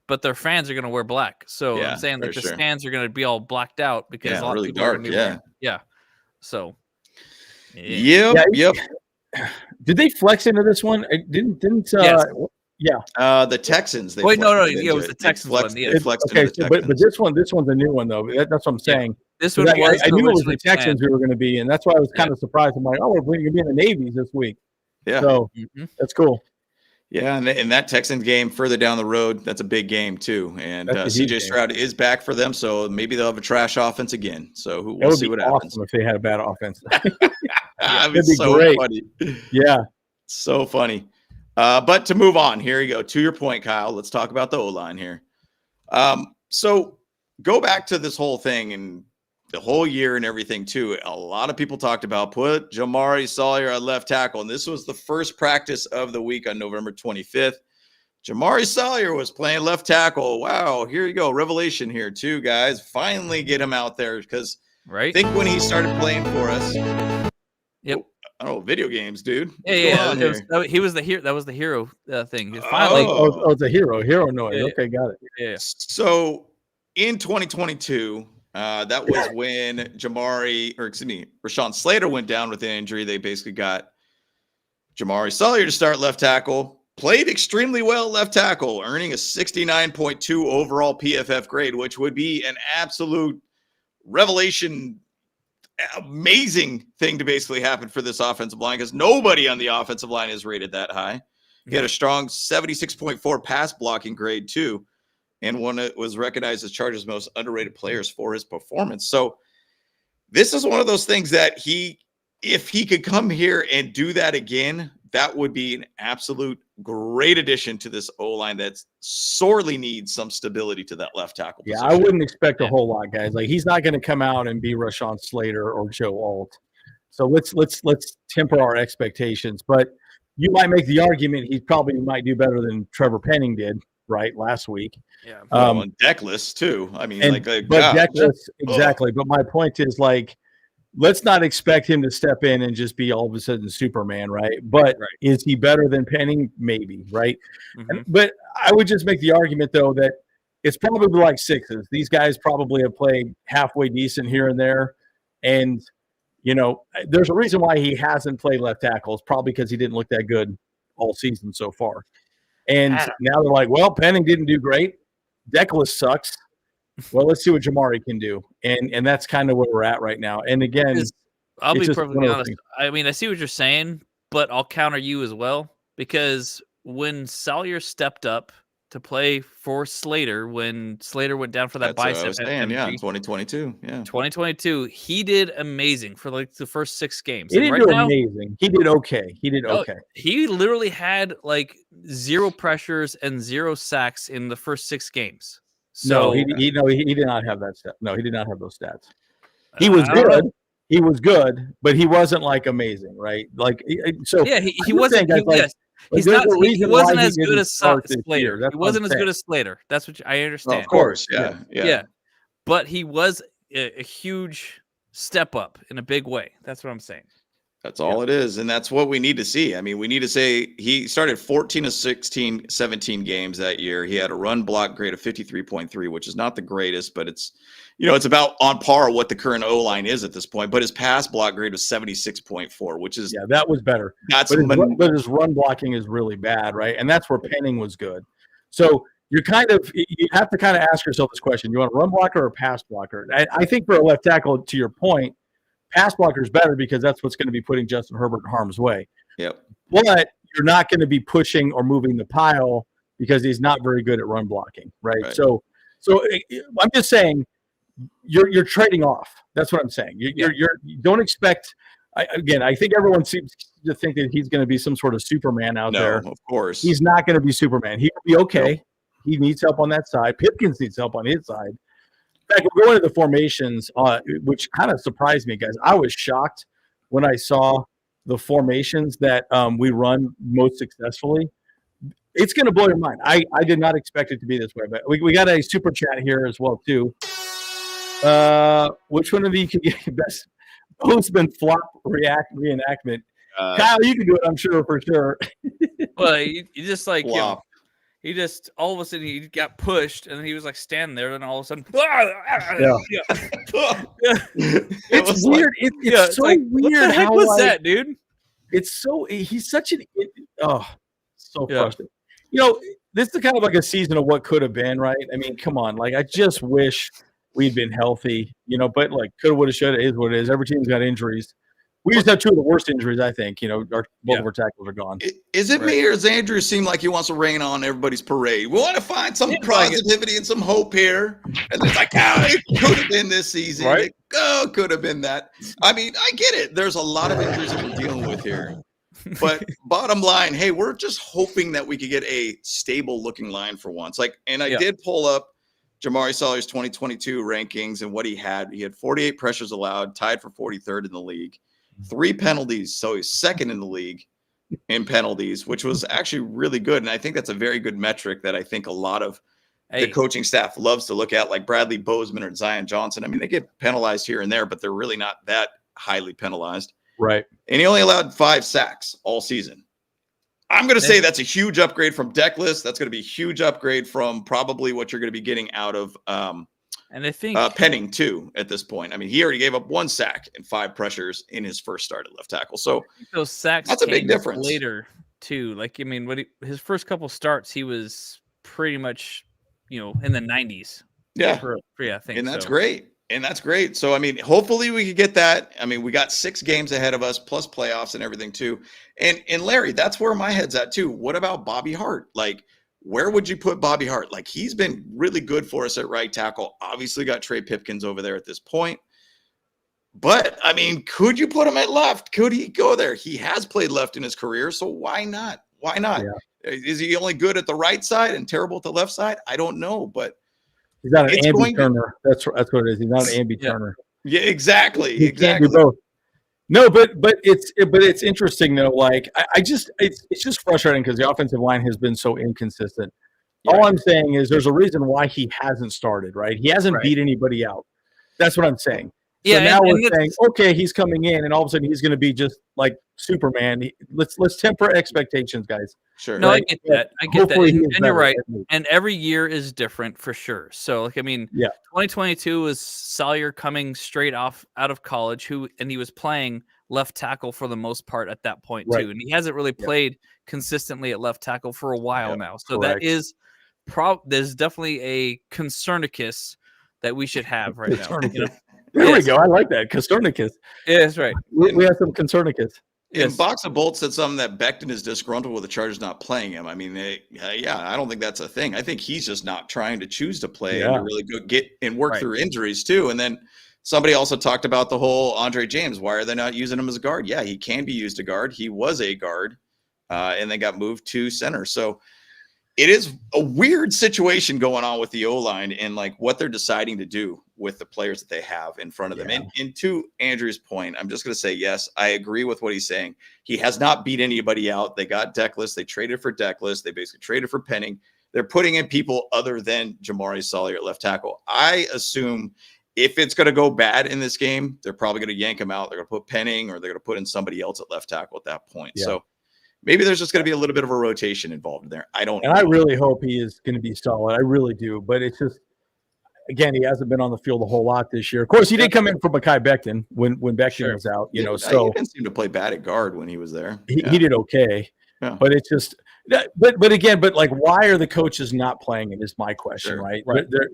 but their fans are going to wear black. So I'm saying that the stands are going to be all blacked out because a lot really of people dark. Yeah. So. Yep. Did they flex into this one? Didn't yes. The Texans. Wait, no, it was the Texans one. They flexed okay, into the Texans. but this one's a new one though. That's what I'm saying. This one was I knew it was the Texans we were going to be, and that's why I was kind of surprised. I'm like, oh, we're going to be in the Navies this week. Yeah. So that's cool. Yeah, and that Texans game further down the road, that's a big game too. And CJ Stroud is back for them, so maybe they'll have a trash offense again. So we'll see what happens. Awesome if they had a bad offense. That'd be so great. Funny. Yeah, so funny. But to move on, here you go. To your point, Kyle, let's talk about the O-line here. So go back to this whole thing and the whole year and everything too. A lot of people talked about put Jamari Salyer at left tackle, and this was the first practice of the week on November 25th. Jamari Salyer was playing left tackle. Wow, here you go. Revelation here too, guys. Finally get him out there because I think when he started playing for us. Yep. Oh, video games, dude. Yeah. He was the hero. That was the hero thing. Finally. It's a hero noise. Yeah. Okay, got it. Yeah. So in 2022. That was when Rashawn Slater went down with an injury. They basically got Jamari Salyer to start left tackle, played extremely well left tackle, earning a 69.2 overall PFF grade, which would be an absolute revelation, amazing thing to basically happen for this offensive line because nobody on the offensive line is rated that high. He had a strong 76.4 pass blocking grade too. And one that was recognized as Chargers' most underrated players for his performance. So this is one of those things that if he could come here and do that again, that would be an absolute great addition to this O-line that sorely needs some stability to that left tackle position. I wouldn't expect a whole lot, guys. Like he's not going to come out and be Rashawn Slater or Joe Alt. So let's temper our expectations. But you might make the argument he probably might do better than Trevor Penning did. Right last week. Yeah. And Deckless too. I mean, Deckless, exactly. But my point is let's not expect him to step in and just be all of a sudden Superman, right? But is he better than Penning? Maybe, right? But I would just make the argument though that it's probably like sixes. These guys probably have played halfway decent here and there. And there's a reason why he hasn't played left tackle. It's probably because he didn't look that good all season so far. And now they're like, well, Penning didn't do great. Deckless sucks. Well, let's see what Jamari can do. And that's kind of where we're at right now. And again, I'll be perfectly honest. I mean, I see what you're saying, but I'll counter you as well. Because when Salyer stepped up to play for Slater, when Slater went down for that bicep. In 2022. Yeah. 2022, he did amazing for the first 6 games. He didn't do amazing. He did okay. He literally had 0 pressures and 0 sacks in the first 6 games. So he did not have that stat. No, he did not have those stats. He was good. He was good, but he wasn't amazing, right? He wasn't. He wasn't as good as Slater. He wasn't as good as Slater. That's what I understand. Of course, yeah. But he was a huge step up in a big way. That's what I'm saying. That's all it is, and that's what we need to see. I mean, we need to say he started 14 of 16, 17 games that year. He had a run block grade of 53.3, which is not the greatest, but it's it's about on par what the current O-line is at this point. But his pass block grade was 76.4, which is that was better. But his run blocking is really bad, right? And that's where Penning was good. So you have to ask yourself this question: you want a run blocker or a pass blocker? I think for a left tackle, to your point, pass blocker is better because that's what's going to be putting Justin Herbert in harm's way. Yep. But you're not going to be pushing or moving the pile because he's not very good at run blocking, right? So I'm just saying you're trading off. That's what I'm saying. You don't expect. I think everyone seems to think that he's going to be some sort of Superman out there. No, of course. He's not going to be Superman. He will be okay. He needs help on that side. Pipkins needs help on his side. fact, we're going to the formations, which kind of surprised me, guys. I was shocked when I saw the formations that we run most successfully. It's going to blow your mind. I did not expect it to be this way, but we got a super chat here as well, too. Which one of you can get best postman flop reenactment? Kyle, you can do it, I'm sure, for sure. Well, you just like, Flop. he just all of a sudden he got pushed, and then he was like standing there, and all of a sudden, It's weird. It's so like, weird. What the heck how, was like, that, dude? He's such an so frustrating. You know, this is kind of like a season of what could have been, right? I mean, come on. Like, I just wish we'd been healthy, you know, but like coulda, woulda, shoulda is what it is. Every team's got injuries. We just have two of the worst injuries, I think. You know, both of our tackles are gone. Is it me, or does Andrew seem like he wants to rain on everybody's parade? We want to find some positivity and some hope here. And it's like, it could have been this season. Right? Could have been that. I mean, I get it. There's a lot of injuries that we're dealing with here. But bottom line, hey, we're just hoping that we could get a stable looking line for once. And I did pull up Jamari Salyer's 2022 rankings and what he had. He had 48 pressures allowed, tied for 43rd in the league, 3 penalties. So he's second in the league in penalties, which was actually really good. And I think that's a very good metric that I think a lot of the coaching staff loves to look at, like Bradley Bozeman or Zion Johnson. I mean, they get penalized here and there, but they're really not that highly penalized. Right. And he only allowed 5 sacks all season. I'm going to say that's a huge upgrade from Deckless. That's going to be a huge upgrade from probably what you're going to be getting out of and I think Penning too at this point. I mean, he already gave up 1 sack and 5 pressures in his first start at left tackle. So those sacks that's a big difference later too. Like, I mean, his first couple starts, he was pretty much, you know, in the 90s. Yeah. I think. And that's great. And that's great. So, I mean, hopefully we could get that. I mean, we got 6 games ahead of us, plus playoffs and everything too. And Larry, that's where my head's at too. What about Bobby Hart? Like, where would you put Bobby Hart? Like, he's been really good for us at right tackle. Obviously got Trey Pipkins over there at this point. But, I mean, could you put him at left? Could he go there? He has played left in his career, so why not? Why not? Yeah. Is he only good at the right side and terrible at the left side? I don't know, but he's not an Ambi Turner. That's what it is. He's not an Ambi Turner. Yeah, exactly. He can't do both. No, but it's interesting though. Like it's just frustrating because the offensive line has been so inconsistent. Yeah. All I'm saying is there's a reason why he hasn't started. Right? He hasn't beat anybody out. That's what I'm saying. So now we're saying, okay, he's coming in, and all of a sudden he's going to be just like Superman. Let's temper expectations, guys. Sure. No, right? I get that. I get that. And you're right. And every year is different for sure. So, like, I mean, 2022 was Salyer coming straight out of college, and he was playing left tackle for the most part at that point too, and he hasn't really played consistently at left tackle for a while now. So that is there's definitely a concernicus that we should have right now. You know? There we go. I like that. Concernicus. Yeah, that's right. We have some concernicus. And Box of Bolts said something that Becton is disgruntled with the Chargers not playing him. I mean, I don't think that's a thing. I think he's just not trying to choose to play and to really get and work through injuries too. And then somebody also talked about the whole Andre James. Why are they not using him as a guard? Yeah, he can be used a guard. He was a guard, and then got moved to center. So it is a weird situation going on with the O-line and like what they're deciding to do with the players that they have in front of them. And to Andrew's point, I'm just going to say, yes, I agree with what he's saying. He has not beat anybody out. They got Deckless. They traded for Deckless. They basically traded for Penning. They're putting in people other than Jamari Salyer at left tackle. I assume if it's going to go bad in this game, they're probably going to yank him out. They're going to put Penning, or they're going to put in somebody else at left tackle at that point. Yeah. So maybe there's just going to be a little bit of a rotation involved in there. I don't know. I really hope he is going to be solid. I really do. But it's just, again, he hasn't been on the field a whole lot this year. Of course, he did come in for Mekhi Becton when Becton was out. You know, so he didn't seem to play bad at guard when he was there. He did okay. Yeah. But it's just, but again, like, why are the coaches not playing him is my question, right?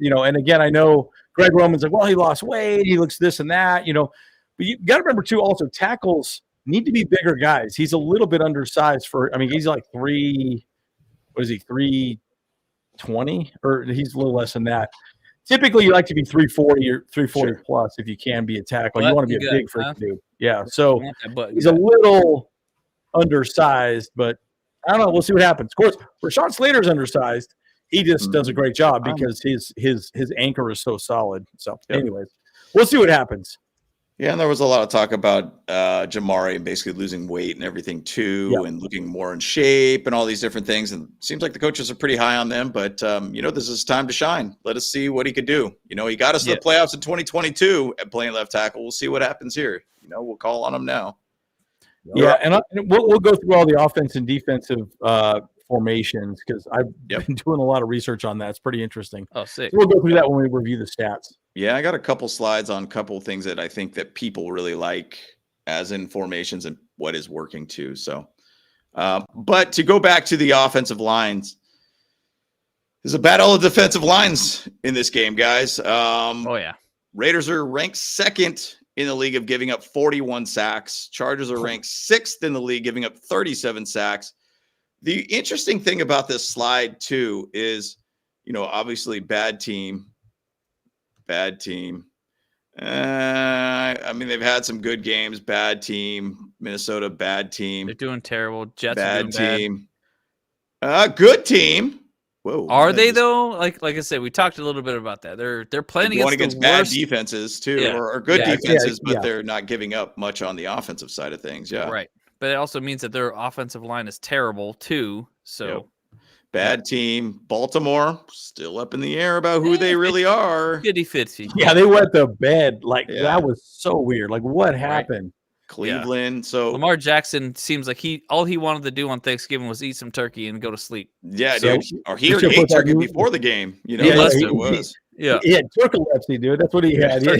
You know, and again, I know Greg Roman's like, well, he lost weight, he looks this and that, you know, but you got to remember too, also tackles need to be bigger guys. He's a little bit undersized he's like 320, or he's a little less than that. Typically, you like to be 340 or 340 plus if you can be a tackle. You want to be a big freaking dude. Yeah, so he's a little undersized, but I don't know. We'll see what happens. Of course, Rashawn Slater's undersized. he just does a great job because his anchor is so solid. So, anyways, we'll see what happens. Yeah, and there was a lot of talk about Jamari basically losing weight and everything too, and looking more in shape and all these different things. And it seems like the coaches are pretty high on them. But this is time to shine. Let us see what he could do. He got us to the playoffs in 2022 at playing left tackle. We'll see what happens here. We'll call on him now. Yeah, and we'll go through all the offense and defensive formations because I've been doing a lot of research on that. It's pretty interesting. Oh, sick. So we'll go through that when we review the stats. Yeah, I got a couple slides on a couple things that I think that people really like as in formations and what is working too. So, but to go back to the offensive lines, there's a battle of defensive lines in this game, guys. Raiders are ranked second in the league of giving up 41 sacks. Chargers are ranked sixth in the league, giving up 37 sacks. The interesting thing about this slide too is, obviously bad team. They've had some good games. Bad team. Minnesota, bad team. They're doing terrible. Jets bad are doing team. Good team. Whoa. Are they though? Like I said, we talked a little bit about that. They're playing against bad defenses too, or good defenses, but they're not giving up much on the offensive side of things. Yeah, right. But it also means that their offensive line is terrible too. So. Bad team. Baltimore still up in the air about who they really are. 50-50. Yeah, they went to bed. That was so weird. Like, what happened? Cleveland. Yeah. So Lamar Jackson seems like all he wanted to do on Thanksgiving was eat some turkey and go to sleep. Yeah, dude. Or he already ate turkey before the game. That's what it was. Yeah, he had turcolepsy, dude. That's what he had. He had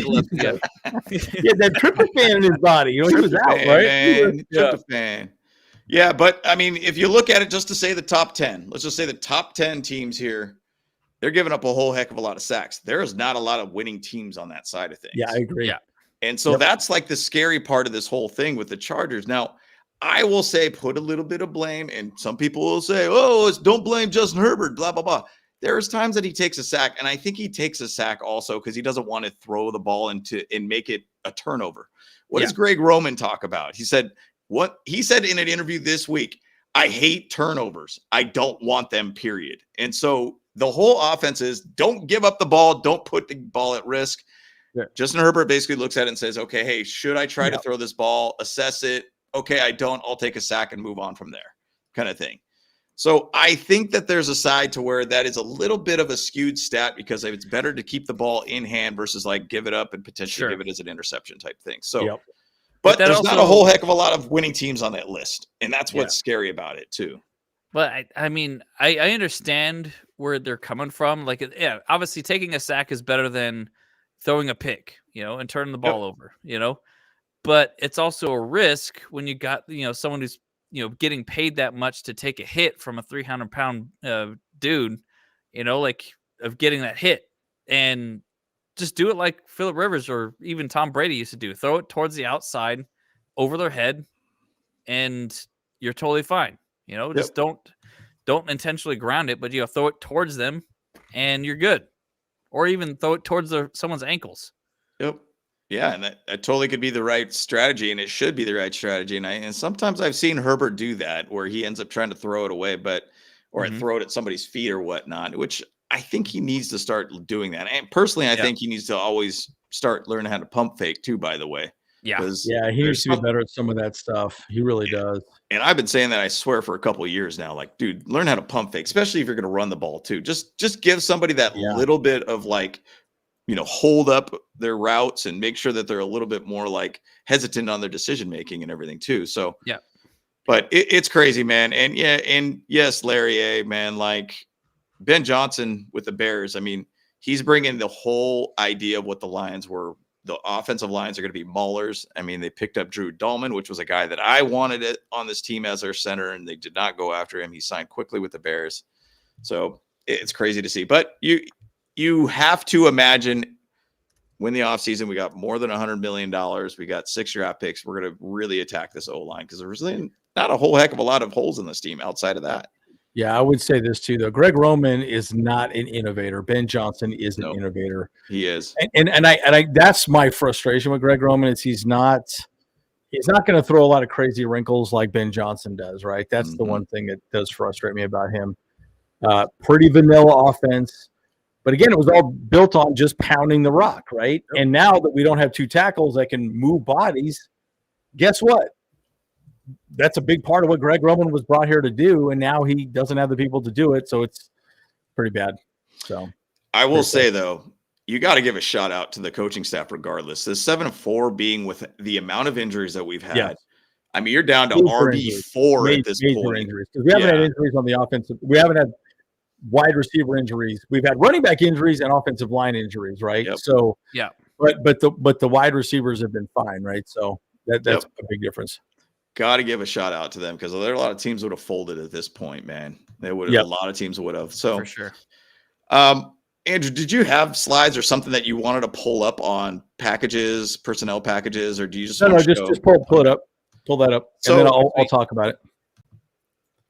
that tryptophan in his body. He was out, right? Tryptophan. Yeah, but if you look at it, just to say the top 10, let's just say the top 10 teams here, they're giving up a whole heck of a lot of sacks. There is not a lot of winning teams on that side of things. Yeah, I agree. Yeah. And so that's like the scary part of this whole thing with the Chargers. Now, I will say put a little bit of blame, and some people will say, don't blame Justin Herbert, blah, blah, blah. There's times that he takes a sack, and I think he takes a sack also because he doesn't want to throw the ball and make it a turnover. What does Greg Roman talk about? He said in an interview this week, I hate turnovers. I don't want them, period. And so the whole offense is don't give up the ball. Don't put the ball at risk. Yeah. Justin Herbert basically looks at it and says, okay, hey, should I try to throw this ball, assess it? Okay, I don't. I'll take a sack and move on from there kind of thing. So I think that there's a side to where that is a little bit of a skewed stat because it's better to keep the ball in hand versus give it up and potentially give it as an interception type thing. So But there's not a whole heck of a lot of winning teams on that list. And that's what's scary about it, too. But I understand where they're coming from. Obviously taking a sack is better than throwing a pick, and turning the ball over, But it's also a risk when you got, someone who's, getting paid that much to take a hit from a 300-pound dude, of getting that hit. And just do it like Phillip Rivers or even Tom Brady used to do. Throw it towards the outside, over their head, and you're totally fine. Just don't intentionally ground it, but throw it towards them, and you're good. Or even throw it towards someone's ankles. Yep. Yeah, and that totally could be the right strategy, and it should be the right strategy. And sometimes I've seen Herbert do that, where he ends up trying to throw it away, or throw it at somebody's feet or whatnot, which I think he needs to start doing that. And personally, I think he needs to always start learning how to pump fake too, by the way. Yeah. He needs to be better at some of that stuff. He really does. And I've been saying that, I swear, for a couple of years now. Dude, learn how to pump fake, especially if you're going to run the ball too. Just give somebody that little bit of hold up their routes and make sure that they're a little bit more hesitant on their decision making and everything too. So, but it's crazy, man. And yes, Larry man, Ben Johnson with the Bears, he's bringing the whole idea of what the Lions were. The offensive lines are going to be maulers. They picked up Drew Dahlman, which was a guy that I wanted on this team as their center, and they did not go after him. He signed quickly with the Bears. So it's crazy to see. But you have to imagine when the offseason, we got more than $100 million. We got 6 draft picks. We're going to really attack this O-line because there's really not a whole heck of a lot of holes in this team outside of that. Yeah, I would say this too, though. Greg Roman is not an innovator. Ben Johnson is an innovator. He is. And I that's my frustration with Greg Roman is he's not going to throw a lot of crazy wrinkles like Ben Johnson does, right? That's the one thing that does frustrate me about him. Pretty vanilla offense. But again, it was all built on just pounding the rock, right? Yep. And now that we don't have two tackles that can move bodies, guess what? That's a big part of what Greg Roman was brought here to do, and now he doesn't have the people to do it, so it's pretty bad. So I will say, though, you got to give a shout out to the coaching staff regardless. The 7-4 being with the amount of injuries that we've had. Yeah. I mean, you're down to RB4 at this point. Injuries. We haven't had injuries on the offensive. We haven't had wide receiver injuries. We've had running back injuries and offensive line injuries, right? Yep. So but the wide receivers have been fine, right? So that's a big difference. Got to give a shout out to them because there are a lot of teams would have folded at this point, man. They would have. A lot of teams would have. So for sure. Andrew, did you have slides or something that you wanted to pull up on packages, personnel packages, or do you just just pull it up, pull that up, and then I'll talk about it.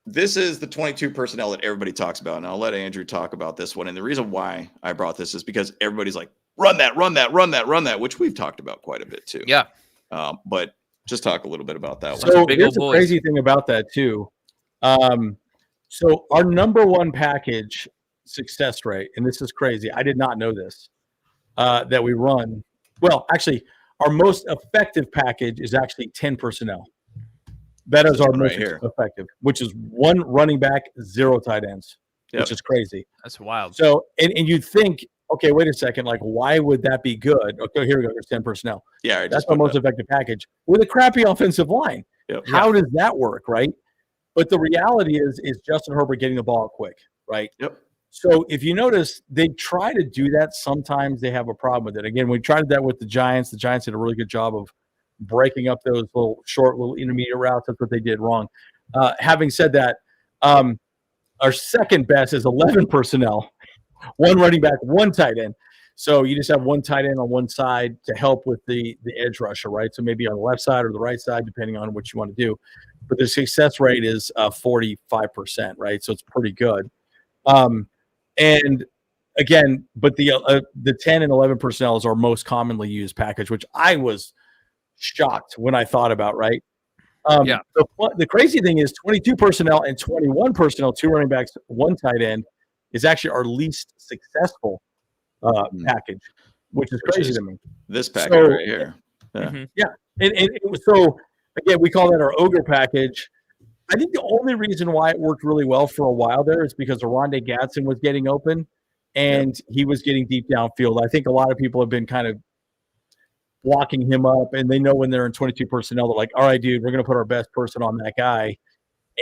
This is the 22 personnel that everybody talks about, and I'll let Andrew talk about this one. And the reason why I brought this is because everybody's like, run that, which we've talked about quite a bit too. Yeah. But just talk a little bit about that one. So here's the crazy thing about that too. So our number one package success rate, and this is crazy, I did not know this, that we run. Well, actually, our most effective package is actually 10 personnel. That is our most effective, which is 1 running back, 0 tight ends, which is crazy. That's wild. So, and you'd think, okay, wait a second, like, why would that be good? Okay, here we go. There's 10 personnel. Yeah, that's our most effective package with a crappy offensive line. Yep. How does that work, right? But the reality is Justin Herbert getting the ball out quick, right? Yep. So if you notice, they try to do that. Sometimes they have a problem with it. Again, we tried that with the Giants. The Giants did a really good job of breaking up those little short, little intermediate routes. That's what they did wrong. Having said that, our second best is 11 personnel, 1 running back, 1 tight end. So you just have 1 tight end on one side to help with the edge rusher, right? So maybe on the left side or the right side, depending on what you want to do. But the success rate is 45%, right? So it's pretty good. And again, but the 10 and 11 personnel is our most commonly used package, which I was shocked when I thought about, right? The crazy thing is 22 personnel and 21 personnel, 2 running backs, 1 tight end is actually our least successful package, which is crazy to me. This package right here. Yeah. And it was, so again, we call that our ogre package. I think the only reason why it worked really well for a while there is because Oronde Gadsden was getting open and he was getting deep downfield. I think a lot of people have been kind of blocking him up, and they know when they're in 22 personnel, they're like, all right, dude, we're going to put our best person on that guy.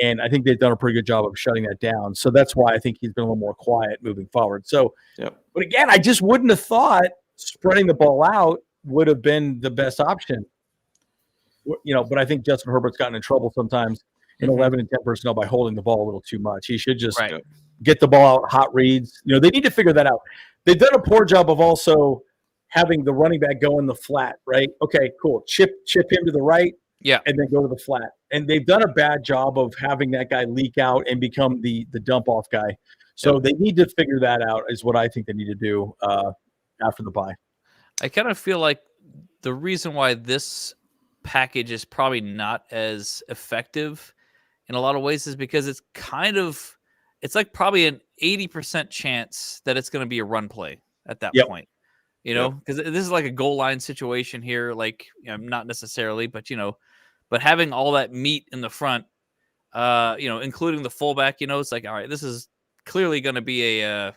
And I think they've done a pretty good job of shutting that down. So that's why I think he's been a little more quiet moving forward. So, but again, I just wouldn't have thought spreading the ball out would have been the best option. But I think Justin Herbert's gotten in trouble sometimes in 11 and 10 personnel by holding the ball a little too much. He should just get the ball out, hot reads. They need to figure that out. They've done a poor job of also having the running back go in the flat, right? Okay, cool. Chip him to the right, and then go to the flat. And they've done a bad job of having that guy leak out and become the dump off guy. So they need to figure that out is what I think they need to do after the bye. I kind of feel like the reason why this package is probably not as effective in a lot of ways is because it's like probably an 80% chance that it's going to be a run play at that point, because this is like a goal line situation here. Like, not necessarily, but, but having all that meat in the front, including the fullback, it's like, all right, this is clearly going to be a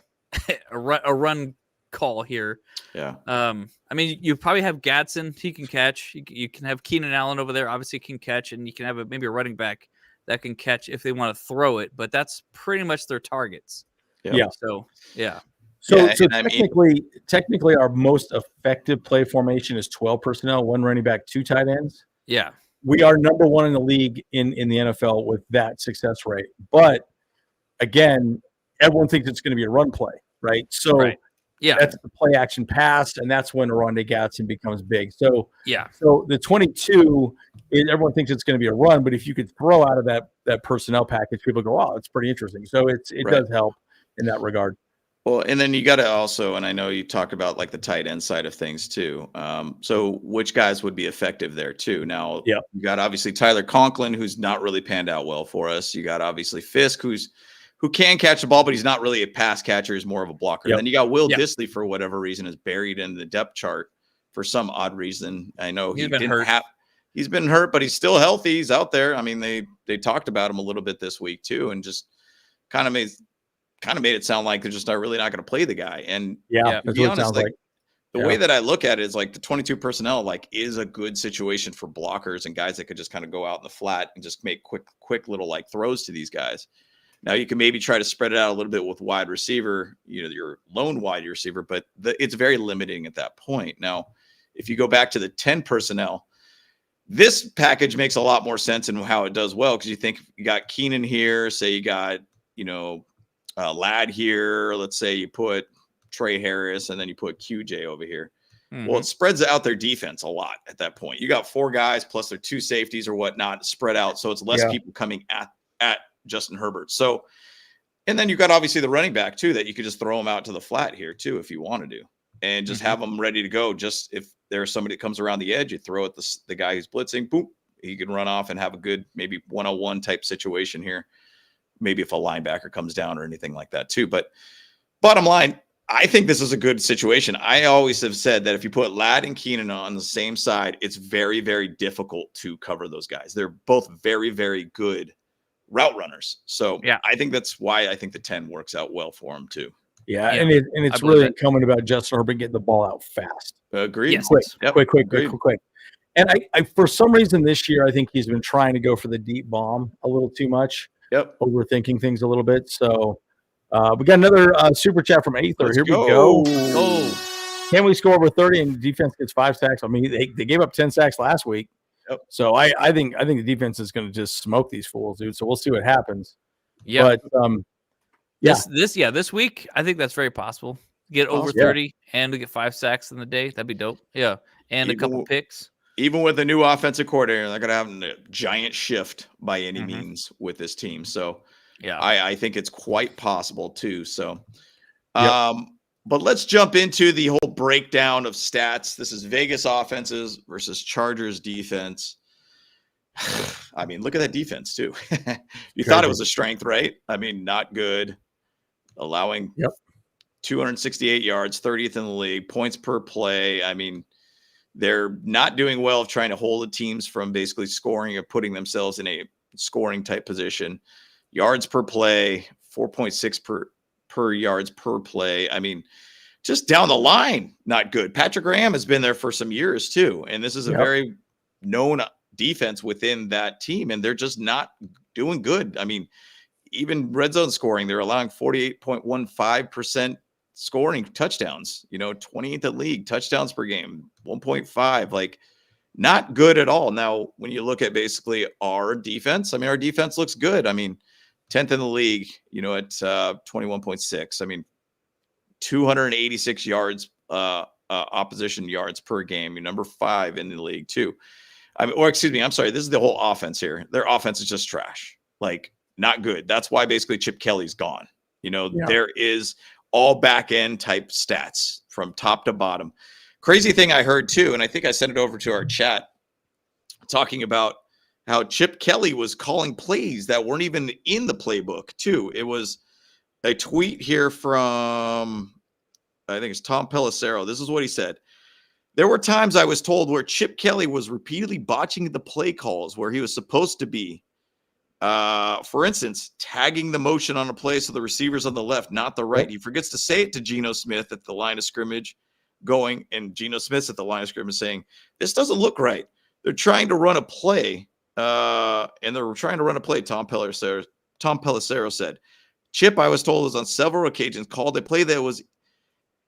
run call here. Yeah. I mean, you probably have Gadsden. He can catch. You can have Keenan Allen over there. Obviously can catch, and you can have maybe a running back that can catch if they want to throw it, but that's pretty much their targets. So technically our most effective play formation is 12 personnel, 1 running back, 2 tight ends. Yeah. We are number 1 in the league in the NFL with that success rate. But again, everyone thinks it's going to be a run play, right? So that's the play action pass, and that's when Oronde Gadsden becomes big. So so the 22 everyone thinks it's going to be a run, but if you could throw out of that personnel package, people go, "Oh, it's pretty interesting." So it does help in that regard. Well, and then you got to also, and I know you talked about like the tight end side of things too. So which guys would be effective there too? Now, you got obviously Tyler Conklin, who's not really panned out well for us. You got obviously Fisk, who's who can catch the ball, but he's not really a pass catcher. He's more of a blocker. Yep. Then you got Will Dissly, for whatever reason, is buried in the depth chart for some odd reason. I know he's been hurt, but he's still healthy. He's out there. I mean, they talked about him a little bit this week too, and just kind of made it sound like they're just not going to play the guy. And to be honest, the way that I look at it is like the 22 personnel like is a good situation for blockers and guys that could just kind of go out in the flat and just make quick little like throws to these guys. Now you can maybe try to spread it out a little bit with wide receiver, your lone wide receiver, but it's very limiting at that point. Now, if you go back to the 10 personnel, this package makes a lot more sense in how it does well, because you think you got Keenan here, say you got, Ladd here. Let's say you put Trey Harris and then you put QJ over here. Mm-hmm. Well, it spreads out their defense a lot at that point. You got 4 guys plus their 2 safeties or whatnot spread out. So it's less people coming at Justin Herbert. So, and then you've got obviously the running back too, that you could just throw him out to the flat here too, if you want to do, and just have them ready to go. Just if there's somebody that comes around the edge, you throw at the guy who's blitzing, boom, he can run off and have a good, maybe 1-on-1 type situation here. Maybe if a linebacker comes down or anything like that too. But bottom line, I think this is a good situation. I always have said that if you put Ladd and Keenan on the same side, it's very, very difficult to cover those guys. They're both very, very good route runners. So I think that's why I think the 10 works out well for them too. Yeah. And it's really incumbent about Justin Herbert getting the ball out fast. Agreed. Yes. Quick. And I for some reason this year, I think he's been trying to go for the deep bomb a little too much. Yep. Overthinking things a little bit. So we got another super chat from Aether. Here we go. Oh, can we score over 30 and defense gets 5 sacks? I mean, they gave up 10 sacks last week. Yep. So I think the defense is going to just smoke these fools, dude. So we'll see what happens. Yeah. But this week, I think that's very possible. Get over 30 and to get 5 sacks in the day. That'd be dope. Yeah. And a couple picks. Even with a new offensive coordinator, they're going to have a giant shift by any means with this team. So I think it's quite possible too. So, but let's jump into the whole breakdown of stats. This is Vegas offenses versus Chargers defense. I mean, look at that defense too. You thought it was a strength, right? I mean, not good. Allowing 268 yards, 30th in the league, points per play. I mean, they're not doing well of trying to hold the teams from basically scoring or putting themselves in a scoring type position. Yards per play, 4.6 per yards per play. I mean, just down the line, not good. Patrick Graham has been there for some years too. And this is a very known defense within that team, and they're just not doing good. I mean, even red zone scoring, they're allowing 48.15% scoring touchdowns, 28th in league, touchdowns per game, 1.5, like not good at all. Now, when you look at basically our defense, I mean, our defense looks good. I mean, 10th in the league, at 21.6. I mean, 286 yards, opposition yards per game. You're number 5 in the league too. I'm sorry. This is the whole offense here. Their offense is just trash, like not good. That's why basically Chip Kelly's gone. There is all back end type stats from top to bottom. Crazy thing I heard too, and I think I sent it over to our chat, talking about how Chip Kelly was calling plays that weren't even in the playbook too. It was a tweet here from, I think it's Tom Pelissero. This is what he said. There were times I was told where Chip Kelly was repeatedly botching the play calls where he was supposed to be. For instance, tagging the motion on a play so the receiver's on the left, not the right. He forgets to say it to Geno Smith at the line of scrimmage and Geno Smith's at the line of scrimmage saying, this doesn't look right. They're trying to run a play, Tom Pelissero said. Chip, I was told, was on several occasions called a play that was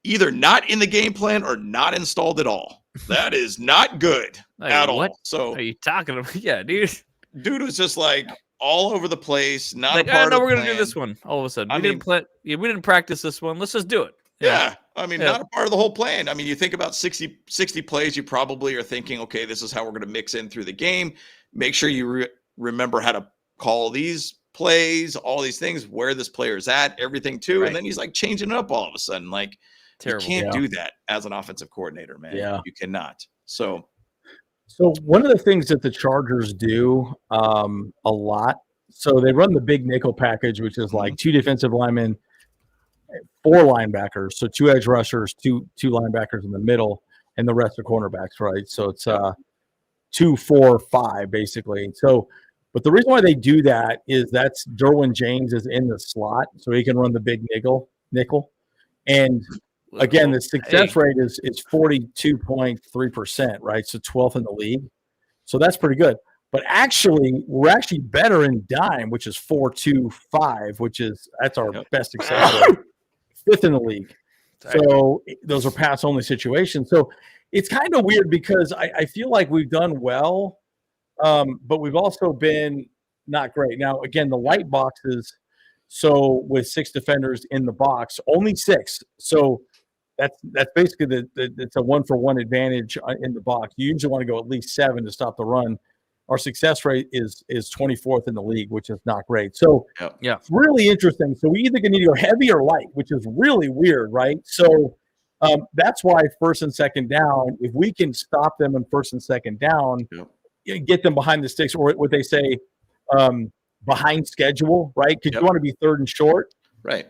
either not in the game plan or not installed at all. That is not good at all. So are you talking about? Yeah, dude was just like all over the place. Not like, a part of we're the going to do this one. All of a sudden, we didn't practice this one. Let's just do it. Yeah. I mean, not a part of the whole plan. I mean, you think about 60 plays, you probably are thinking, okay, this is how we're going to mix in through the game. Make sure you remember how to call these plays, all these things, where this player is at, everything too. Right. And then he's like changing it up all of a sudden. Like, terrible. You can't do that as an offensive coordinator, man. Yeah. You cannot. So one of the things that the Chargers do a lot So they run the big nickel package, which is like 2 defensive linemen, 4 linebackers, so 2 edge rushers, two linebackers in the middle, and the rest are cornerbacks, right? So it's 2, 4, 5 basically. So, but the reason why they do that is that's Derwin James is in the slot, so he can run the big nickel, and again, the success rate is 42.3%, right? So 12th in the league. So that's pretty good. But actually, we're actually better in dime, which is 4.25, that's our best success rate. 5th in the league. So those are pass only situations. So it's kind of weird because I feel like we've done well, but we've also been not great. Now, again, the light boxes. So with 6 defenders in the box, only 6. So that's basically it's a 1-for-1 advantage in the box. You usually want to go at least 7 to stop the run. Our success rate is 24th in the league, which is not great. So it's really interesting. So we either going to go heavy or light, which is really weird, right? So that's why 1st and 2nd down, if we can stop them in 1st and 2nd down, get them behind the sticks, or what they say, behind schedule, right? Because you want to be 3rd and short, right?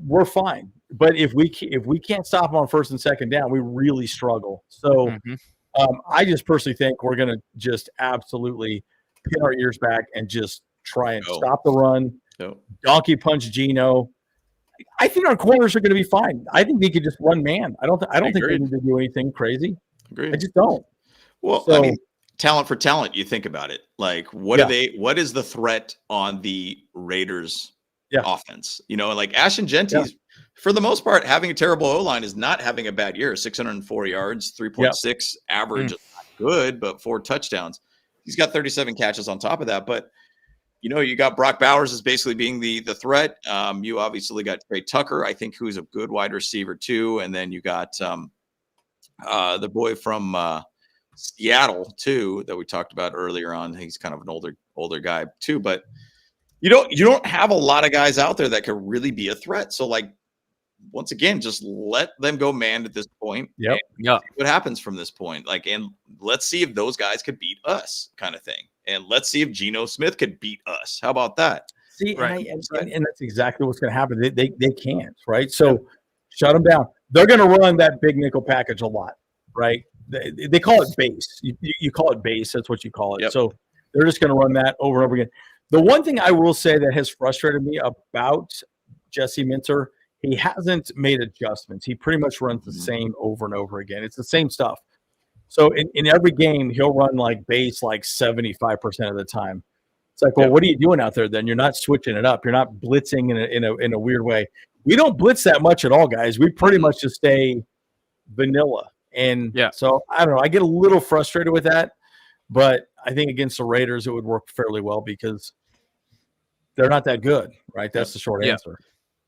We're fine. But if we can't stop them on 1st and 2nd down, we really struggle. So I just personally think we're going to just absolutely pin our ears back and just try and stop the run, donkey punch Geno. I think our corners are going to be fine. I think they could just run man. I don't think they need to do anything crazy. Agreed. I just don't. Well, I mean, talent for talent, you think about it. Like, what is the threat on the Raiders offense? You know, like Ashton Genty's, for the most part, having a terrible O-line is not having a bad year. 604 yards, 3.6 average. Not good, but 4 touchdowns. He's got 37 catches on top of that. But, you know, you got Brock Bowers as basically being the threat. You obviously got Trey Tucker, I think, who's a good wide receiver too. And then you got the boy from Seattle too that we talked about earlier on. He's kind of an older guy too. But you don't have a lot of guys out there that could really be a threat. So, like, once again, just let them go man at this point. Yeah. What happens from this point? Like, and let's see if those guys could beat us, kind of thing. And let's see if Geno Smith could beat us. How about that? See, right. and that's exactly what's going to happen. They can't, right? So shut them down. They're going to run that big nickel package a lot, right? They call it base. You call it base. That's what you call it. Yep. So they're just going to run that over and over again. The one thing I will say that has frustrated me about Jesse Minter, he hasn't made adjustments. He pretty much runs the same over and over again. It's the same stuff. So in every game, he'll run like base like 75% of the time. It's like, well, what are you doing out there then? You're not switching it up. You're not blitzing in a weird way. We don't blitz that much at all, guys. We pretty much just stay vanilla. And so I don't know. I get a little frustrated with that, but I think against the Raiders, it would work fairly well because they're not that good, right? That's the short answer.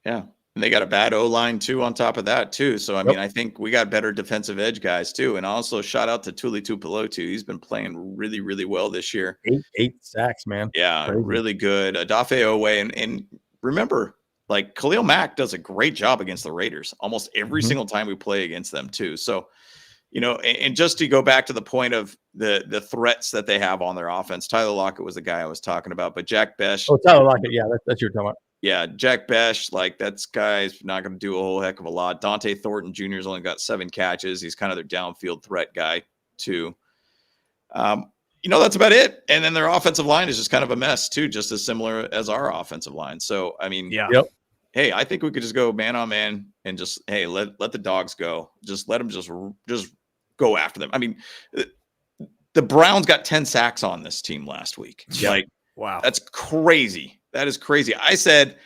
Yeah. And they got a bad O-line too on top of that too. So, I mean, I think we got better defensive edge guys too. And also shout out to Tuli Tuipulotu. He's been playing really, really well this year. 8 sacks, man. Yeah, crazy. Really good. Adafe Owe. And remember, like, Khalil Mack does a great job against the Raiders almost every single time we play against them too. So, you know, and just to go back to the point of the threats that they have on their offense, Tyler Lockett was the guy I was talking about, but Jack Besh. Oh, Tyler Lockett. Yeah, that's what you're talking about. Yeah, Jack Besh, like, that's guy's not going to do a whole heck of a lot. Dante Thornton Jr. has only got 7 catches. He's kind of their downfield threat guy too. You know, that's about it. And then their offensive line is just kind of a mess too, just as similar as our offensive line. So, I mean, hey, I think we could just go man on man and just, hey, let the dogs go. Just let them just go after them. I mean, the Browns got 10 sacks on this team last week. Like, wow, that's crazy. That is crazy. I said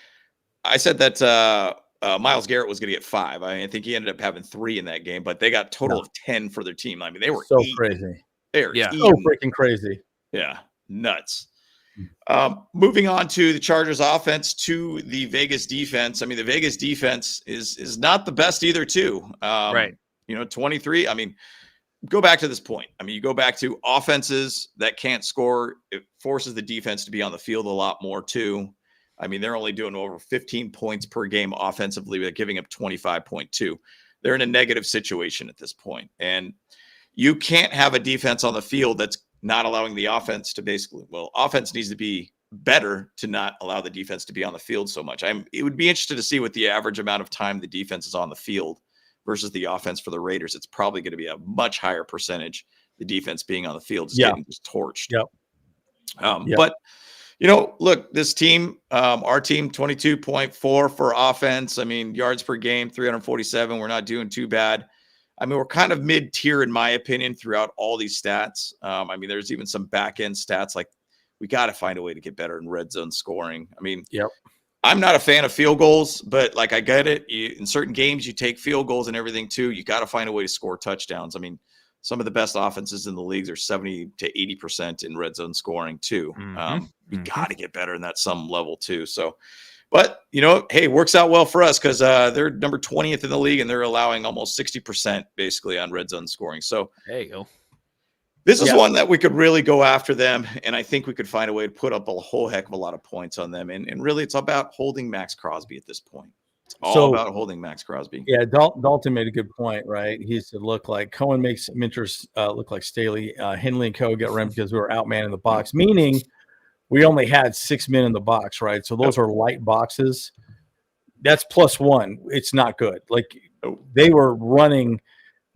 that Myles Garrett was going to get 5. I think he ended up having 3 in that game, but they got total of 10 for their team. I mean, they were so crazy. They're so freaking crazy. Yeah, nuts. Moving on to the Chargers offense, to the Vegas defense. I mean, the Vegas defense is not the best either too. Right. You know, 23. I mean, go back to this point. I mean, you go back to offenses that can't score. It forces the defense to be on the field a lot more too. I mean, they're only doing over 15 points per game offensively, but giving up 25.2. They're in a negative situation at this point. And you can't have a defense on the field that's not allowing the offense to offense needs to be better to not allow the defense to be on the field so much. It would be interesting to see what the average amount of time the defense is on the field versus the offense for the Raiders. It's probably going to be a much higher percentage, the defense being on the field, just getting just torched. But look, this team, our team, 22.4 for offense. I mean, yards per game, 347. We're not doing too bad. I mean, we're kind of mid-tier, in my opinion, throughout all these stats. I mean, there's even some back-end stats. Like, we got to find a way to get better in red zone scoring. I mean, I'm not a fan of field goals, but, like, I get it. In certain games, you take field goals and everything, too. You got to find a way to score touchdowns. I mean, some of the best offenses in the leagues are 70 to 80% in red zone scoring too. We got to get better in that some level too. So, but hey, it works out well for us because they're number 20th in the league and they're allowing almost 60% basically on red zone scoring. So there you go. This is one that we could really go after them. And I think we could find a way to put up a whole heck of a lot of points on them. And really it's about holding Maxx Crosby at this point. It's all about holding Maxx Crosby. Yeah, Dalton made a good point, right? He said, look, like Cohen makes Minters look like Staley. Henley and Co. get run because we were outman in the box, meaning we only had 6 men in the box, right? So those are light boxes. That's +1. It's not good. Like they were running,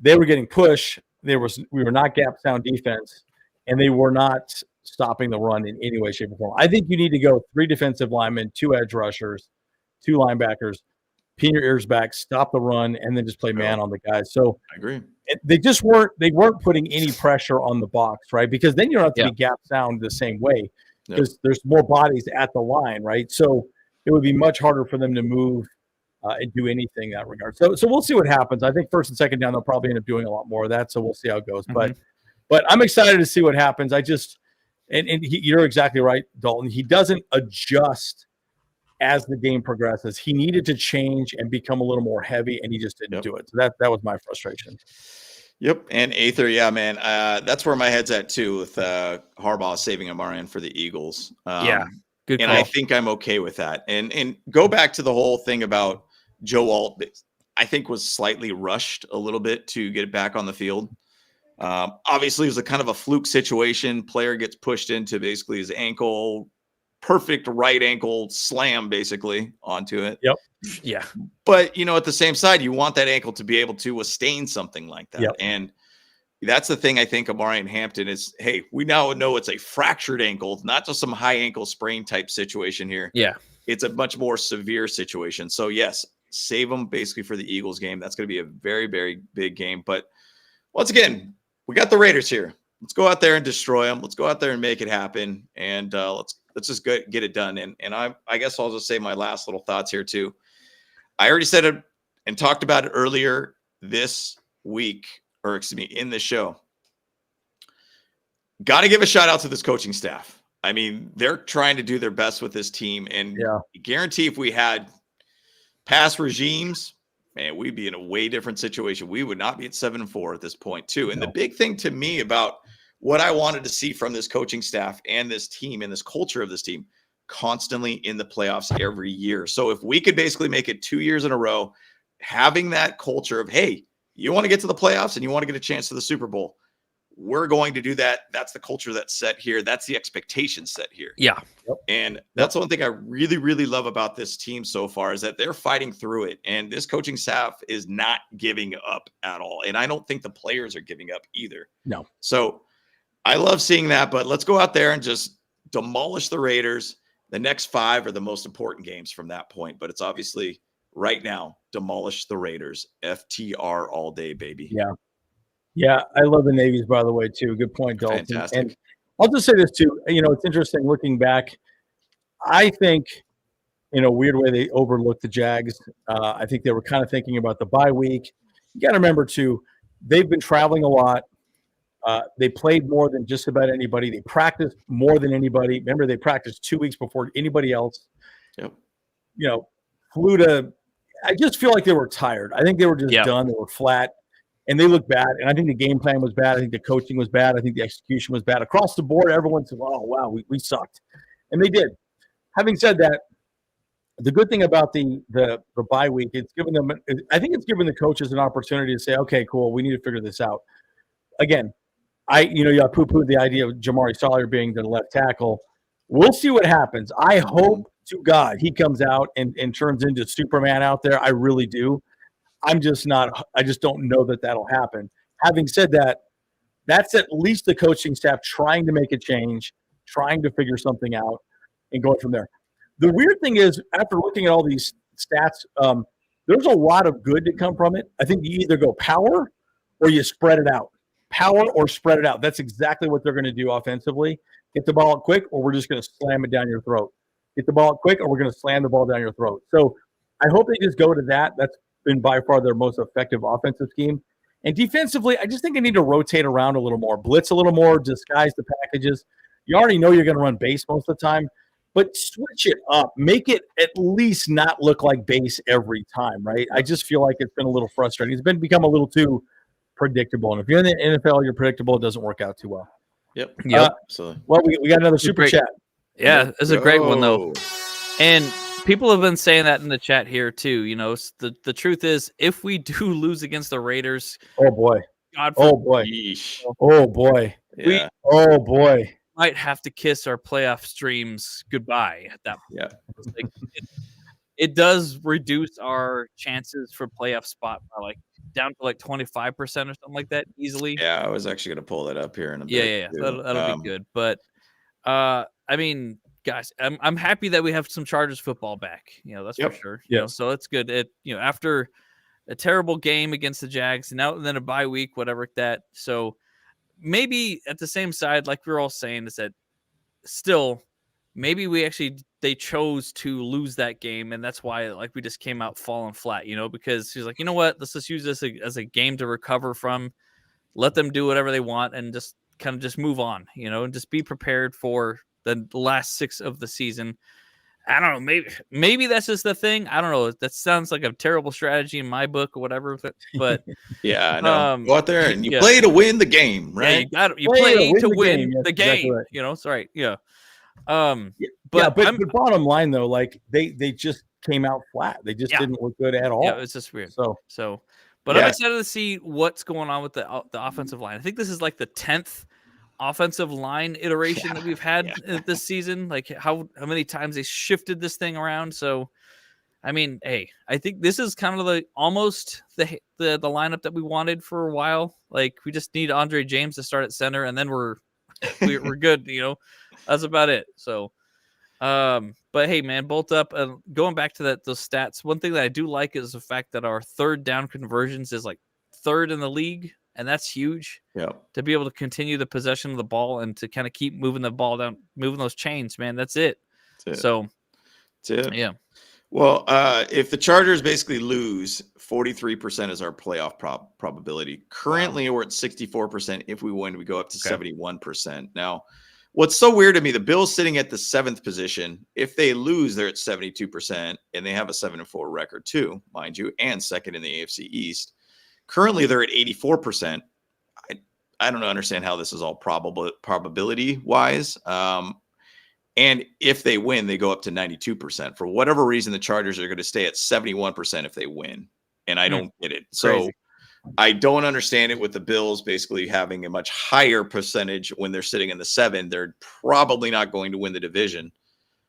they were getting push. We were not gap sound defense, and they were not stopping the run in any way, shape, or form. I think you need to go 3 defensive linemen, 2 edge rushers, 2 linebackers. Pin your ears back, stop the run, and then just play man on the guys. So I agree. They weren't putting any pressure on the box, right? Because then you don't have to be gap sound the same way because there's more bodies at the line, right? So it would be much harder for them to move and do anything in that regard. So we'll see what happens. I think first and second down, they'll probably end up doing a lot more of that. So we'll see how it goes. But I'm excited to see what happens. You're exactly right, Dalton. He doesn't adjust as the game progresses. He needed to change and become a little more heavy, and he just didn't do it. So that was my frustration. Yep. And Aether, yeah, man. That's where my head's at too with Harbaugh saving Omarion for the Eagles. Good call. And I think I'm okay with that. And go back to the whole thing about Joe Alt, I think was slightly rushed a little bit to get it back on the field. Obviously, it was a kind of a fluke situation. Player gets pushed into basically his ankle, perfect right ankle slam basically onto it. Yep. Yeah. But, at the same side, you want that ankle to be able to withstand something like that. Yep. And that's the thing I think Omarion Hampton is, hey, we now know it's a fractured ankle, not just some high ankle sprain type situation here. Yeah. It's a much more severe situation. So, yes, save him basically for the Eagles game. That's going to be a very, very big game. But once again, we got the Raiders here. Let's go out there and destroy them. Let's go out there and make it happen. And let's just get it done. And I guess I'll just say my last little thoughts here too. I already said it and talked about it earlier this week, or excuse me, in the show. Got to give a shout out to this coaching staff. I mean, they're trying to do their best with this team. And guarantee if we had past regimes, man, we'd be in a way different situation. We would not be at 7-4 at this point too. And the big thing to me about what I wanted to see from this coaching staff and this team and this culture of this team, constantly in the playoffs every year. So if we could basically make it 2 years in a row, having that culture of, hey, you want to get to the playoffs and you want to get a chance to the Super Bowl, we're going to do that. That's the culture that's set here. That's the expectation set here. Yeah. And that's one thing I really, really love about this team so far is that they're fighting through it. And this coaching staff is not giving up at all. And I don't think the players are giving up either. No. So I love seeing that, but let's go out there and just demolish the Raiders. The next 5 are the most important games from that point, but it's obviously right now, demolish the Raiders. FTR all day, baby. Yeah. Yeah, I love the Navies, by the way, too. Good point, Dalton. Fantastic. And I'll just say this, too. It's interesting looking back. I think, in a weird way, they overlooked the Jags. I think they were kind of thinking about the bye week. You got to remember, too, they've been traveling a lot. They played more than just about anybody. They practiced more than anybody. Remember, they practiced 2 weeks before anybody else. Yep. Flew to – I just feel like they were tired. I think they were just done. They were flat. And they look bad. And I think the game plan was bad. I think the coaching was bad. I think the execution was bad. Across the board, everyone said, oh, wow, we sucked. And they did. Having said that, the good thing about the bye week, I think it's given the coaches an opportunity to say, okay, cool, we need to figure this out. Again, you poo-pooed the idea of Jamari Sawyer being the left tackle. We'll see what happens. I hope to God he comes out and turns into Superman out there. I really do. I just don't know that that'll happen. Having said that, that's at least the coaching staff trying to make a change, trying to figure something out, and going from there. The weird thing is, after looking at all these stats, there's a lot of good to come from it. I think you either go power or you spread it out. Power or spread it out. That's exactly what they're going to do offensively. Get the ball out quick, or we're just going to slam it down your throat. Get the ball out quick, or we're going to slam the ball down your throat. So I hope they just go to that. That's been by far their most effective offensive scheme. And defensively, I just think they need to rotate around a little more, blitz a little more, disguise the packages. You already know you're going to run base most of the time, but switch it up. Make it at least not look like base every time, right? I just feel like it's been a little frustrating. It's become a little too predictable. And if you're in the NFL, you're predictable. It doesn't work out too well. Yep. So, well, we got another super chat. Yeah, it's a great one, though. And people have been saying that in the chat here, too. You know, the truth is, if we do lose against the Raiders. Oh, boy. God oh, boy. Yeesh. Oh, boy. Yeah. Oh, boy. Might have to kiss our playoff streams goodbye at that point. Yeah. Like, it does reduce our chances for playoff spot by like down to like 25% or something like that easily. Yeah, I was actually going to pull that up here in a bit. Yeah. That'll be good. But I mean, guys, I'm happy that we have some Chargers football back. You know, that's for sure. You know, so it's good. After a terrible game against the Jags, and then a bye week, whatever that. So maybe at the same side, like we're all saying, is that still maybe they chose to lose that game, and that's why like we just came out falling flat, you know, because he's like, you know what, let's just use this as a game to recover from, let them do whatever they want, and just kind of just move on, you know, and just be prepared for the last 6 of the season. I don't know, maybe that's just the thing. I don't know. That sounds like a terrible strategy in my book or whatever. But yeah, I know. Go out there and you play to win the game, right? Yeah, you play to win the game. Exactly right. You know, sorry. Yeah. But bottom line though, like they just came out flat. They just didn't look good at all. Yeah, it's just weird. So, but I'm excited to see what's going on with the offensive line. I think this is like the 10th offensive line iteration that we've had this season. Like how many times they shifted this thing around. So, I mean, hey, I think this is kind of almost the lineup that we wanted for a while. Like we just need RB James to start at center, and then we're good. You know, that's about it. So, but hey, man, bolt up. Going back to those stats, one thing that I do like is the fact that our third down conversions is like 3rd in the league. And that's huge. Yeah. To be able to continue the possession of the ball and to kind of keep moving the ball down, moving those chains, man. That's it. So that's it. Yeah. Well, if the Chargers basically lose, 43% is our playoff probability. Currently, we're at 64%. If we win, we go up to 71%. Now, what's so weird to me, the Bills sitting at the 7th position. If they lose, they're at 72%, and they have a 7-4 record too, mind you, and 2nd in the AFC East. Currently, they're at 84%. I don't understand how this is all probability-wise. And if they win, they go up to 92%. For whatever reason, the Chargers are going to stay at 71% if they win. And I don't get it. So Crazy. I don't understand it with the Bills basically having a much higher percentage when they're sitting in the 7. They're probably not going to win the division.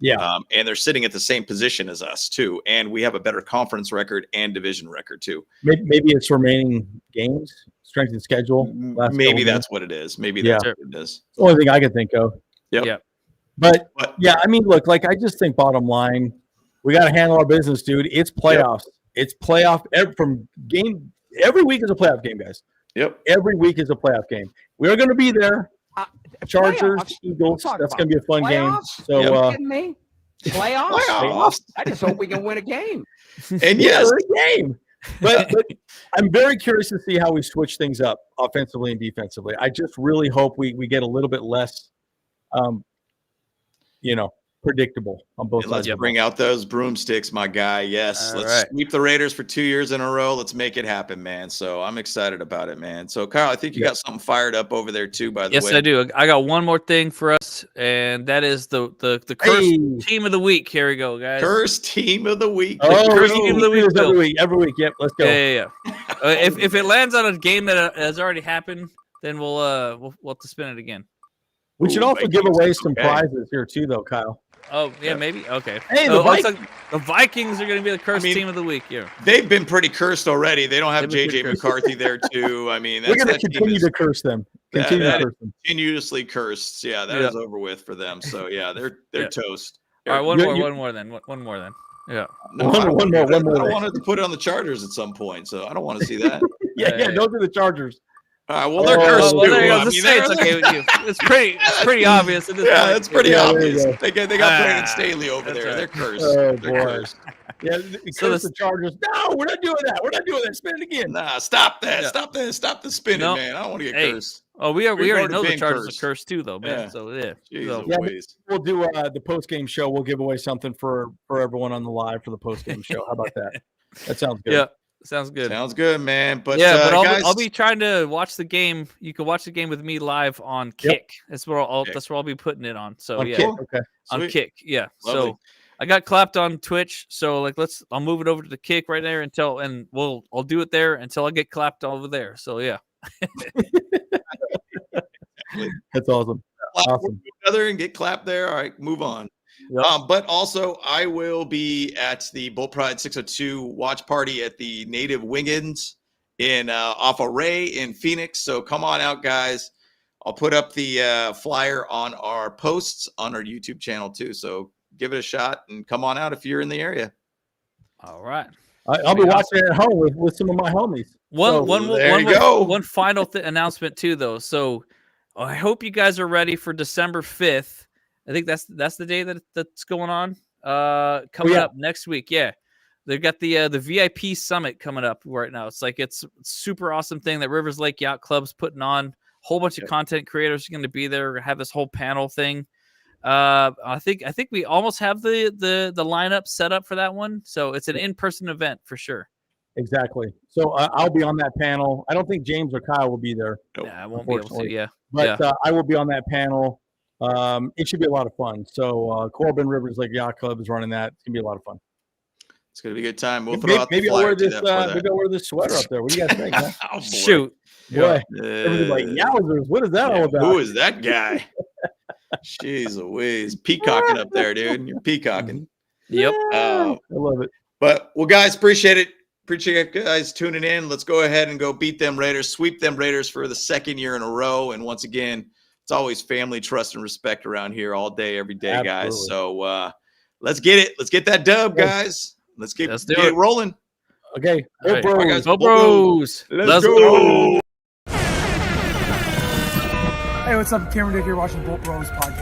Yeah. And they're sitting at the same position as us, too. And we have a better conference record and division record, too. Maybe it's remaining games, strength and schedule. Maybe that's what it is. Maybe that's what it is. The only thing I can think of. Yep. But yeah, I mean, look, like I just think bottom line, we got to handle our business, dude. It's playoffs. Yep. It's playoff from game. Every week is a playoff game, guys. Yep. Every week is a playoff game. We're going to be there. Chargers, Eagles. That's going to be a fun game. So, are you kidding me? Playoffs? I just hope we can win a game. And yes, a game. But I'm very curious to see how we switch things up offensively and defensively. I just really hope we get a little bit less, predictable on both sides. Let's bring out those broomsticks, my guy. Yes, let's sweep the Raiders for 2 years in a row. Let's make it happen, man. So I'm excited about it, man. So Kyle, I think you got something fired up over there too. By the way, yes, I do. I got one more thing for us, and that is the cursed team of the week. Here we go, guys. Cursed team of the week. Cursed team of the week. Every week. Yep, let's go. Yeah. If it lands on a game that has already happened, then we'll have to spin it again. We should also give Vikings. away some Okay. prizes here too, though, Kyle. Oh yeah, Yeah. maybe. Okay. Hey, Oh, the looks Vikings. like the Vikings are going to be the cursed team of the week. Yeah. They've been pretty cursed already. They don't have They've been JJ pretty cursed. McCarthy there too. I mean, We're that's, going to that team continue is to curse them. Continue that to curse them. continuously cursed. Yeah, that Yeah. is over with for them. So yeah, they're Yeah. toast. All right, one You- more then. One more then. Yeah. No, One I don't more, wanna do one that. more. I wanted to put it on the Chargers at some point, so I don't want to see that. Yeah, Yeah. those are the Chargers. All right, well, they're Oh, cursed well, too. there you go. I Just mean, say it's they're- okay with you. It's pretty obvious at this Yeah, point. it's pretty Yeah, there you obvious. go. They got Brandon Ah, Staley over that's there. right. They're cursed. Oh, They're boy. cursed. Yeah, So curse the Chargers. No, we're not doing that. We're not doing that. Spin it again. Nah, stop that. Yeah. Stop that. Stop the spinning, No. man. I don't want to get Hey. cursed. Oh, we We've already already know the been Chargers cursed. are cursed too, though, man. Yeah. So yeah. Jeez So, Yeah, Louise. We'll do the post game show. We'll give away something for everyone on the live for the post game show. How about that? That sounds good. yeah, sounds good. Sounds good, man. But yeah, but guys, I'll be trying to watch the game. You can watch the game with me live on Kick. That's where Kick. that's where I'll be putting it on. So On yeah, Kick, okay. on Sweet. Kick. Yeah. Lovely. So I got clapped on Twitch. So like I'll move it over to the Kick right there I'll do it there until I get clapped over there. So yeah. That's awesome. Awesome. Together and get clapped there. All right, move on. Yep. But also, I will be at the Bull Pride 602 watch party at the Native Wiggins in off of Ray in Phoenix. So come on out, guys. I'll put up the flyer on our posts on our YouTube channel too. So give it a shot and come on out if you're in the area. All right. I'll be watching it at home with some of my homies. One final announcement too, though. So I hope you guys are ready for December 5th. I think that's the day that's going on. Coming up next week. Yeah. They've got the VIP summit coming up right now. It's like it's a super awesome thing that Rivers Lake Yacht Club's putting on. A whole bunch of content creators are going to be there. We're going to have this whole panel thing. I think we almost have the lineup set up for that one. So it's an in-person event for sure. Exactly. So I'll be on that panel. I don't think James or Kyle will be there. Yeah, I won't be able to. Yeah. But I will be on that panel. It should be a lot of fun. So Corbin Rivers Lake Yacht Club is running that. It's gonna be a lot of fun. It's gonna be a good time. We'll throw out the maybe I'll flyer wear to this. that for Maybe I'll wear this sweater up there. What do you guys think? Huh? Oh, boy. Shoot. Boy, everybody's like, yowzers, what is that all about? Who is that guy? Jeez Louise. Peacocking up there, dude. You're peacocking. Yep. I love it. But, well, guys, appreciate it. Appreciate you guys tuning in. Let's go ahead and go beat them Raiders, sweep them Raiders for the second year in a row. And once again, it's always family, trust, and respect around here all day, every day, guys. Absolutely. So let's get it. Let's get that dub, guys. Let's get it rolling. Okay. All right. Bros. guys. Go Bros. Let's go. Hey, what's up? Cameron Dick here watching Bolt Bros podcast.